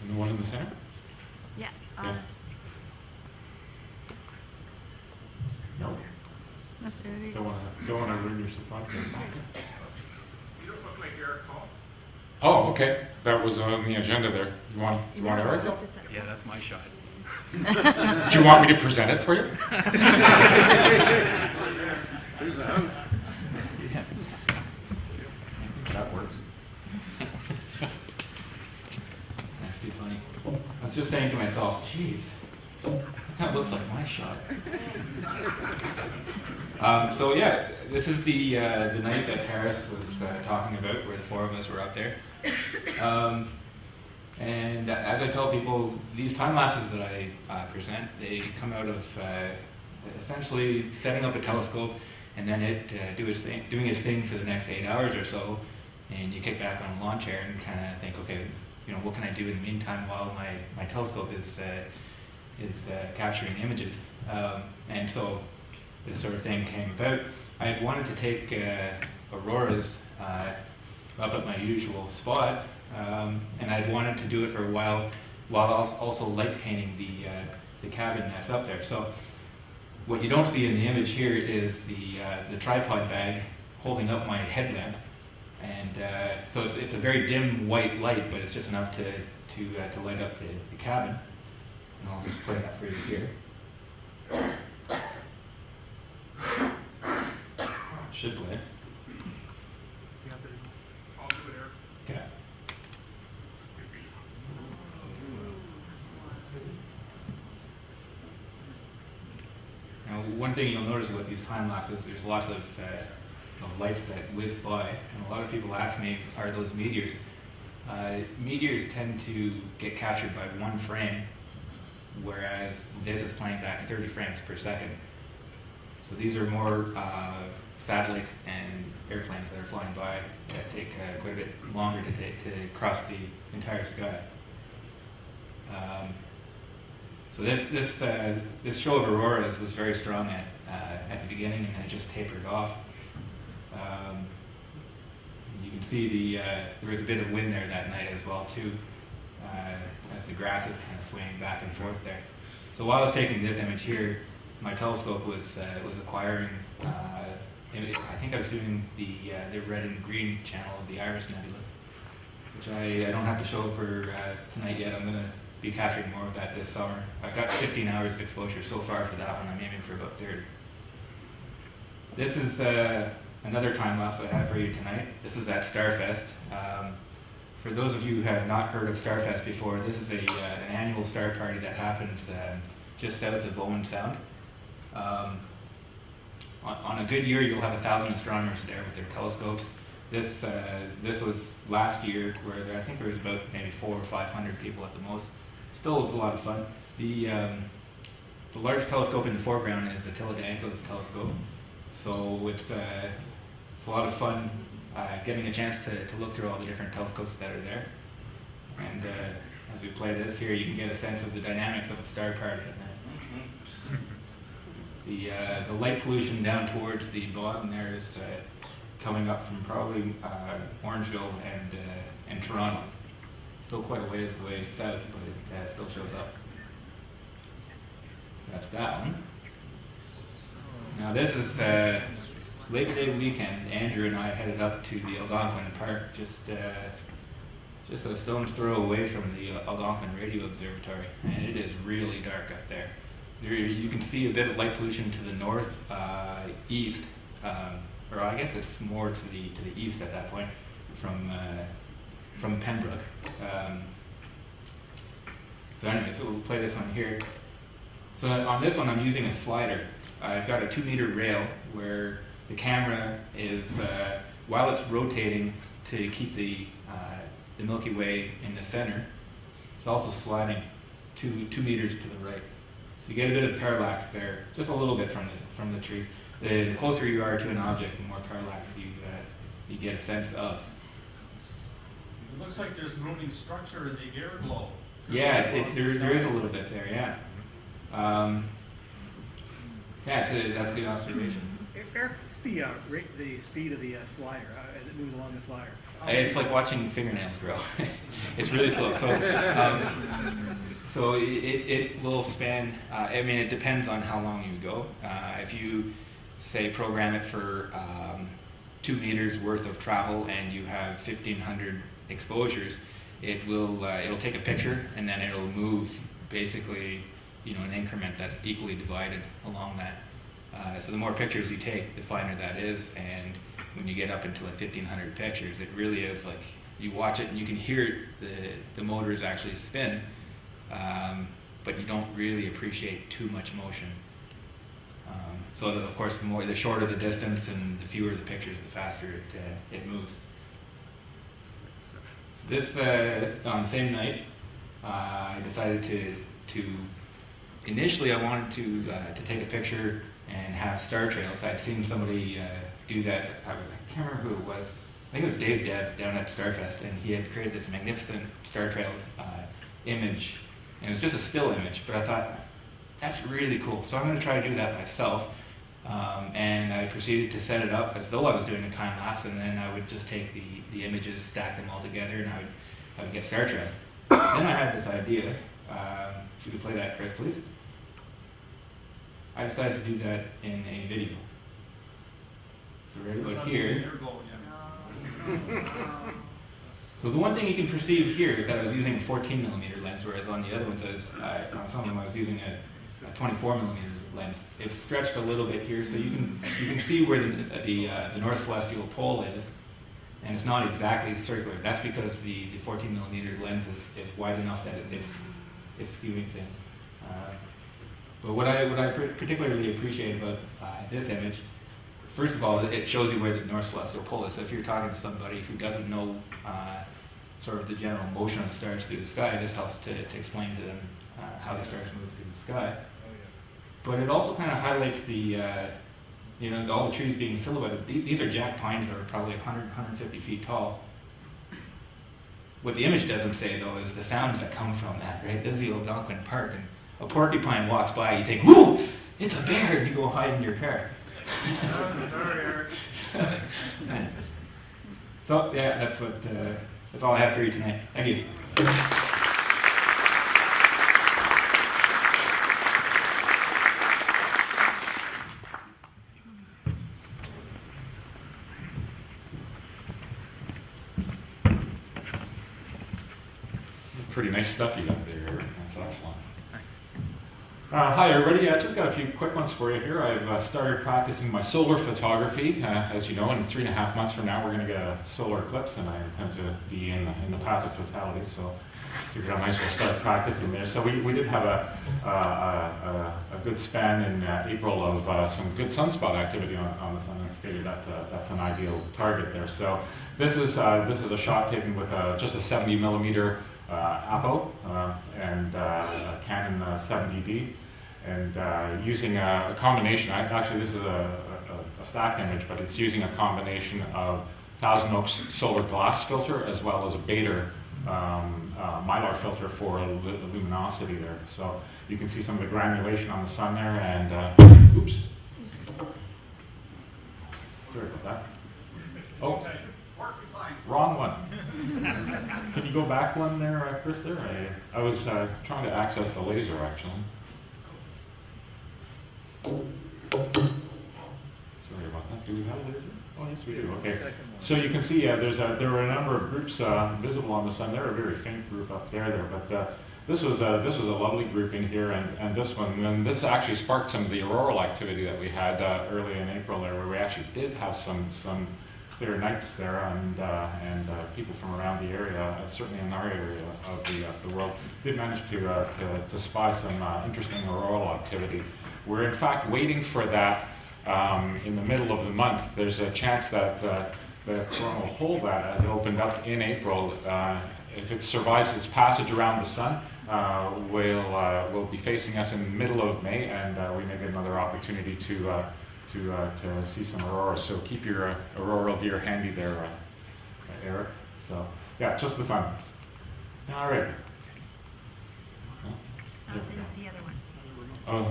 And the one in the center? Yeah. Yeah. No. Don't want to ruin your surprise. You don't look like Eric Hall. Oh, okay. That was on the agenda there. You want Eric? Yeah, that's my shot. Do you want me to present it for you? There's a house. That works. That's too funny. I was just saying to myself, geez, that looks like my shot. So yeah, this is the night that Paris was talking about, where the 4 of us were up there. And as I tell people, these time lapses that I present, they come out of essentially setting up a telescope and then it doing its thing for the next 8 hours or so, and you kick back on a lawn chair and kind of think, okay, you know, what can I do in the meantime while my telescope is capturing images? And so this sort of thing came about. I had wanted to take auroras up at my usual spot, and I'd wanted to do it for a while I was also light painting the cabin that's up there. So what you don't see in the image here is the tripod bag holding up my headlamp, and so it's a very dim white light, but it's just enough to light up the cabin. And I'll just play that for you here. Should play. Okay. Now, one thing you'll notice with these time lapses, there's lots of lights that whiz by, and a lot of people ask me, are those meteors? Meteors tend to get captured by 1 frame, whereas this is playing back 30 frames per second. So these are more satellites and airplanes that are flying by that take quite a bit longer to cross the entire sky. So this show of auroras was very strong at the beginning, and then it just tapered off. You can see there was a bit of wind there that night as well too, as the grass is kind of swaying back and forth there. So while I was taking this image here, my telescope was acquiring. I think I was doing the red and green channel of the Iris Nebula, which I don't have to show for tonight yet. I'm going to be capturing more of that this summer. I've got 15 hours of exposure so far for that one. I'm aiming for about 30. This is another time lapse I have for you tonight. This is at Starfest. For those of you who have not heard of Starfest before, this is an annual star party that happens just south of Owen Sound. On a good year, you'll have 1,000 astronomers there with their telescopes. This was last year, where I think there was about maybe 400 or 500 people at the most. Still was a lot of fun. The large telescope in the foreground is the Teledance Telescope, so it's a lot of fun getting a chance to look through all the different telescopes that are there. And as we play this here, you can get a sense of the dynamics of a star party. The light pollution down towards the bottom there is coming up from probably Orangeville and Toronto. Still quite a ways away south, but it still shows up. So that's that one. Now this is Labor Day weekend. Andrew and I headed up to the Algonquin Park, just a stone's throw away from the Algonquin Radio Observatory, and it is really dark up there. You can see a bit of light pollution to the north, east, or I guess it's more to the east at that point, from Pembroke. So anyway, so we'll play this one here. So on this one, I'm using a slider. I've got a 2-meter rail where the camera is, while it's rotating to keep the Milky Way in the center, it's also sliding 2 meters to the right. So you get a bit of parallax there, just a little bit from the trees. The closer you are to an object, the more parallax you get a sense of. It looks like there's moving structure in the air globe. Yeah, there is a little bit there, yeah. That's a good observation. Eric, what's the speed of the slider as it moves along the slider? It's like watching fingernails grow. It's really slow. So it will span, I mean, it depends on how long you go. If you, say, program it for 2 meters worth of travel and you have 1,500 exposures, it'll take a picture and then it'll move basically, an increment that's equally divided along that. So the more pictures you take, the finer that is, and when you get up into like 1,500 pictures, it really is like you watch it and you can hear the motors actually spin, but you don't really appreciate too much motion. So that, of course, the shorter the distance and the fewer the pictures, the faster it moves. This on the same night, I decided to initially I wanted to take a picture and have star trails. I'd seen somebody do that. I can't remember who it was. I think it was Dave Dev down at Starfest, and he had created this magnificent star trails image, and it was just a still image. But I thought that's really cool, so I'm going to try to do that myself. And I proceeded to set it up as though I was doing a time lapse, and then I would just take the images, stack them all together, and I would get star trails. Then I had this idea. If you could play that, Chris, please. I decided to do that in a video. So right about here. So the one thing you can perceive here is that I was using a 14mm lens, whereas on the other ones, on some of them I was using a 24mm lens. It's stretched a little bit here, so you can see where the North Celestial Pole is, and it's not exactly circular. That's because the 14mm lens is wide enough that it's skewing things. But what I particularly appreciate about this image, first of all, it shows you where the North Celestial Pole is. So if you're talking to somebody who doesn't know sort of the general motion of the stars through the sky, this helps to explain to them how the stars move through the sky. But it also kind of highlights all the trees being silhouetted. These are jack pines that are probably 100, 150 feet tall. What the image doesn't say, though, is the sounds that come from that, right? This is the Algonquin Park, and a porcupine walks by, you think, whoo, it's a bear, and you go hide in your car. Sorry, Eric. So, yeah, that's all I have for you tonight. Thank you. Pretty nice stuff you got there, Eric. That's excellent. Hi everybody, I just got a few quick ones for you here. I've started practicing my solar photography. As you know, in 3.5 months from now we're going to get a solar eclipse, and I intend to be in the path of totality. So figured I might as well start practicing there. So we did have a good span in April of some good sunspot activity on the sun. I figured that's an ideal target there. So this is a shot taken with just a 70 millimeter Apo and a Canon 70D, and using a combination. Actually, this is a stack image, but it's using a combination of Thousand Oaks solar glass filter as well as a Bader mylar filter for luminosity there. So you can see some of the granulation on the sun there, and oops, sorry about that. Oh, wrong one. Can you go back one there, Chris? There, I was trying to access the laser actually. Sorry about that. Do we have a laser? Oh, yes, we do. Okay. So you can see there were a number of groups visible on the sun. They're a very faint group up there, but this was a lovely grouping here, and this one, and this actually sparked some of the auroral activity that we had early in April there, where we actually did have some clear nights there, and people from around the area, certainly in our area of the world, did manage to spy some interesting auroral activity. We're in fact waiting for that. In the middle of the month, there's a chance that the coronal hole that had opened up in April, if it survives its passage around the sun, will be facing us in the middle of May, and we may get another opportunity to see some auroras. So keep your auroral gear handy there, Eric. So yeah, just the sun. All right. The other one. Oh,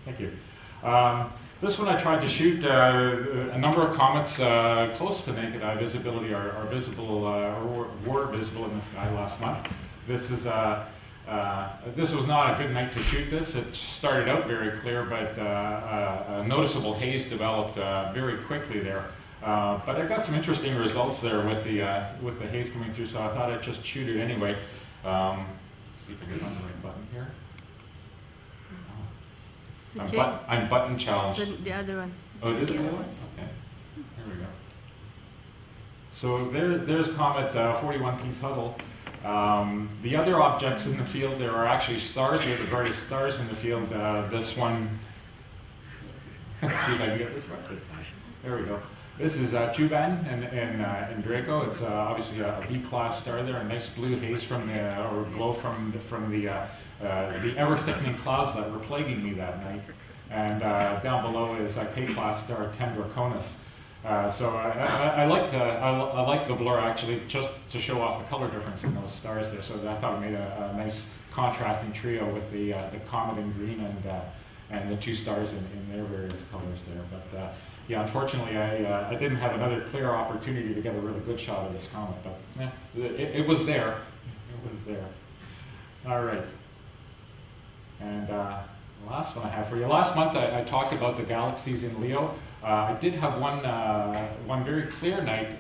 thank you. This one I tried to shoot a number of comets close to naked eye visibility are visible or were visible in the sky last month. This was not a good night to shoot this. It started out very clear, but a noticeable haze developed very quickly there. But I got some interesting results there with the haze coming through, so I thought I'd just shoot it anyway. See if I get on the right button here. I'm button challenged. The other one. Oh, it is the other one? Okay. There we go. So there's Comet 41P Tuttle. The other objects in the field, there are actually stars. There are various stars in the field. This one, let's see if I can get this right. There we go. This is Tuban in Draco. It's obviously a B-class star there. A nice blue haze from or glow from the ever-thickening clouds that were plaguing me that night. And down below is a K-class star, Tendraconis. So I like the blur actually, just to show off the color difference in those stars there. So I thought it made a nice contrasting trio with the comet in green and the two stars in their various colors there. But yeah, unfortunately, I didn't have another clear opportunity to get a really good shot of this comet. But yeah, it was there. It was there. All right. And the last one I have for you. Last month I talked about the galaxies in Leo. I did have one very clear night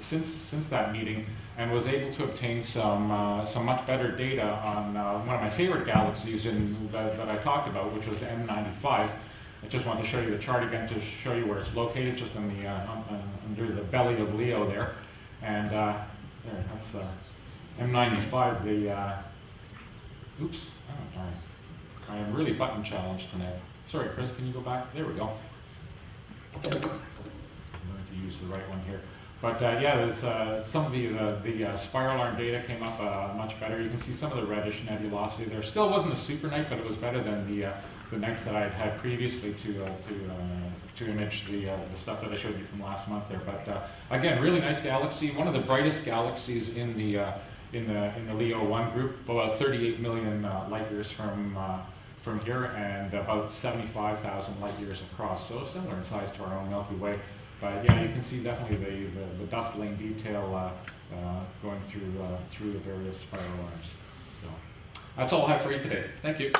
since that meeting, and was able to obtain some much better data on one of my favorite galaxies that I talked about, which was M95. I just want to show you the chart again to show you where it's located, just on the under the belly of Leo there. And there, that's M95. The oops, oh, darn. I am really button challenged tonight. Sorry, Chris, can you go back? There we go. I'm going to use the right one here. But yeah, there's some of the spiral arm data came up much better. You can see some of the reddish nebulosity there. Still wasn't a super night, but it was better than the nights that I had previously to image the stuff that I showed you from last month there. But again, really nice galaxy. One of the brightest galaxies in the Leo 1 group, about 38 million light years from here, and about 75,000 light years across, so similar in size to our own Milky Way. But yeah, you can see definitely the dust lane detail going through the various spiral arms. So that's all I have for you today. Thank you.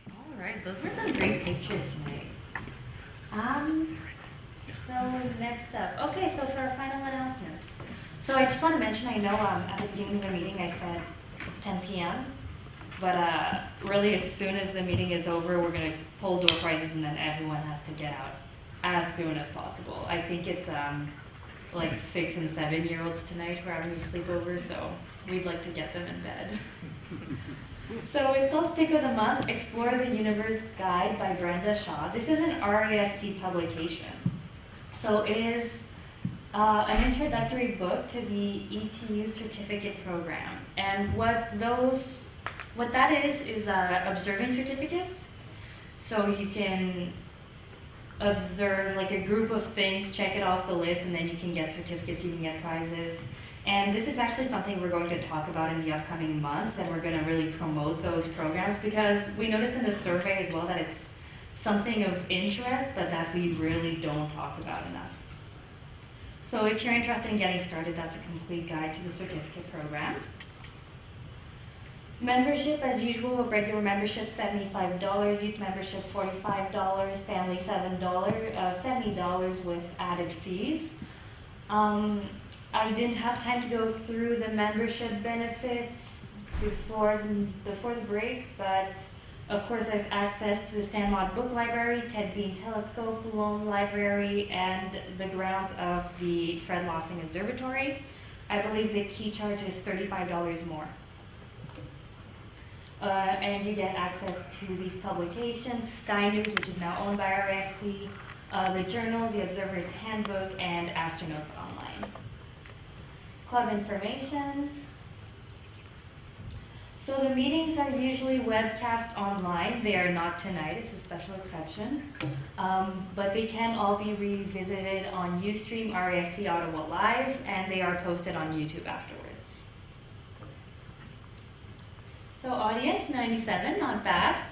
All right, those were some great pictures tonight. So next up, okay, so for our final announcements. So I just want to mention, I know at the beginning of the meeting I said 10 p.m. But really, as soon as the meeting is over, we're going to pull door prizes, and then everyone has to get out as soon as possible. I think it's like 6 and 7-year-olds tonight who are having a sleepover, so we'd like to get them in bed. So it's called Stick of the Month, Explore the Universe Guide by Brenda Shaw. This is an RASC publication. So it is an introductory book to the ETU certificate program. And what that is observing certificates. So you can observe like a group of things, check it off the list, and then you can get certificates, you can get prizes. And this is actually something we're going to talk about in the upcoming months, and we're going to really promote those programs, because we noticed in the survey as well that it's something of interest, but that we really don't talk about enough. So if you're interested in getting started, that's a complete guide to the certificate program. Membership, as usual, regular membership $75, youth membership $45, family $70 with added fees. I didn't have time to go through the membership benefits before the break, but of course there's access to the Stanmont Book Library, Teledance Telescope, Loan Library, and the grounds of the Fred Lawson Observatory. I believe the key charge is $35 more. And you get access to these publications, Sky News, which is now owned by RASC, the Journal, the Observer's Handbook, and Astronauts Online. Club information. So the meetings are usually webcast online. They are not tonight, it's a special exception. But they can all be revisited on Ustream RASC Ottawa Live, and they are posted on YouTube afterwards. So audience, 97, not bad.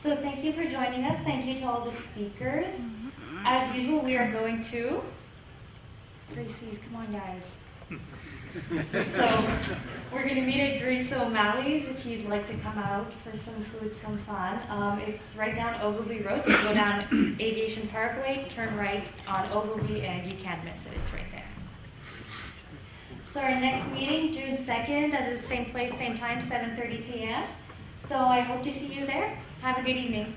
So thank you for joining us. Thank you to all the speakers. As usual, we are going to Gracie's. Come on, guys. So we're going to meet at Grace O'Malley's if you'd like to come out for some food, some fun. It's right down Ogilvie Road. So you go down Aviation Parkway, turn right on Ogilvie, and you can't miss it. It's right there. So our next meeting, June 2nd, at the same place, same time, 7:30 p.m. So I hope to see you there. Have a good evening.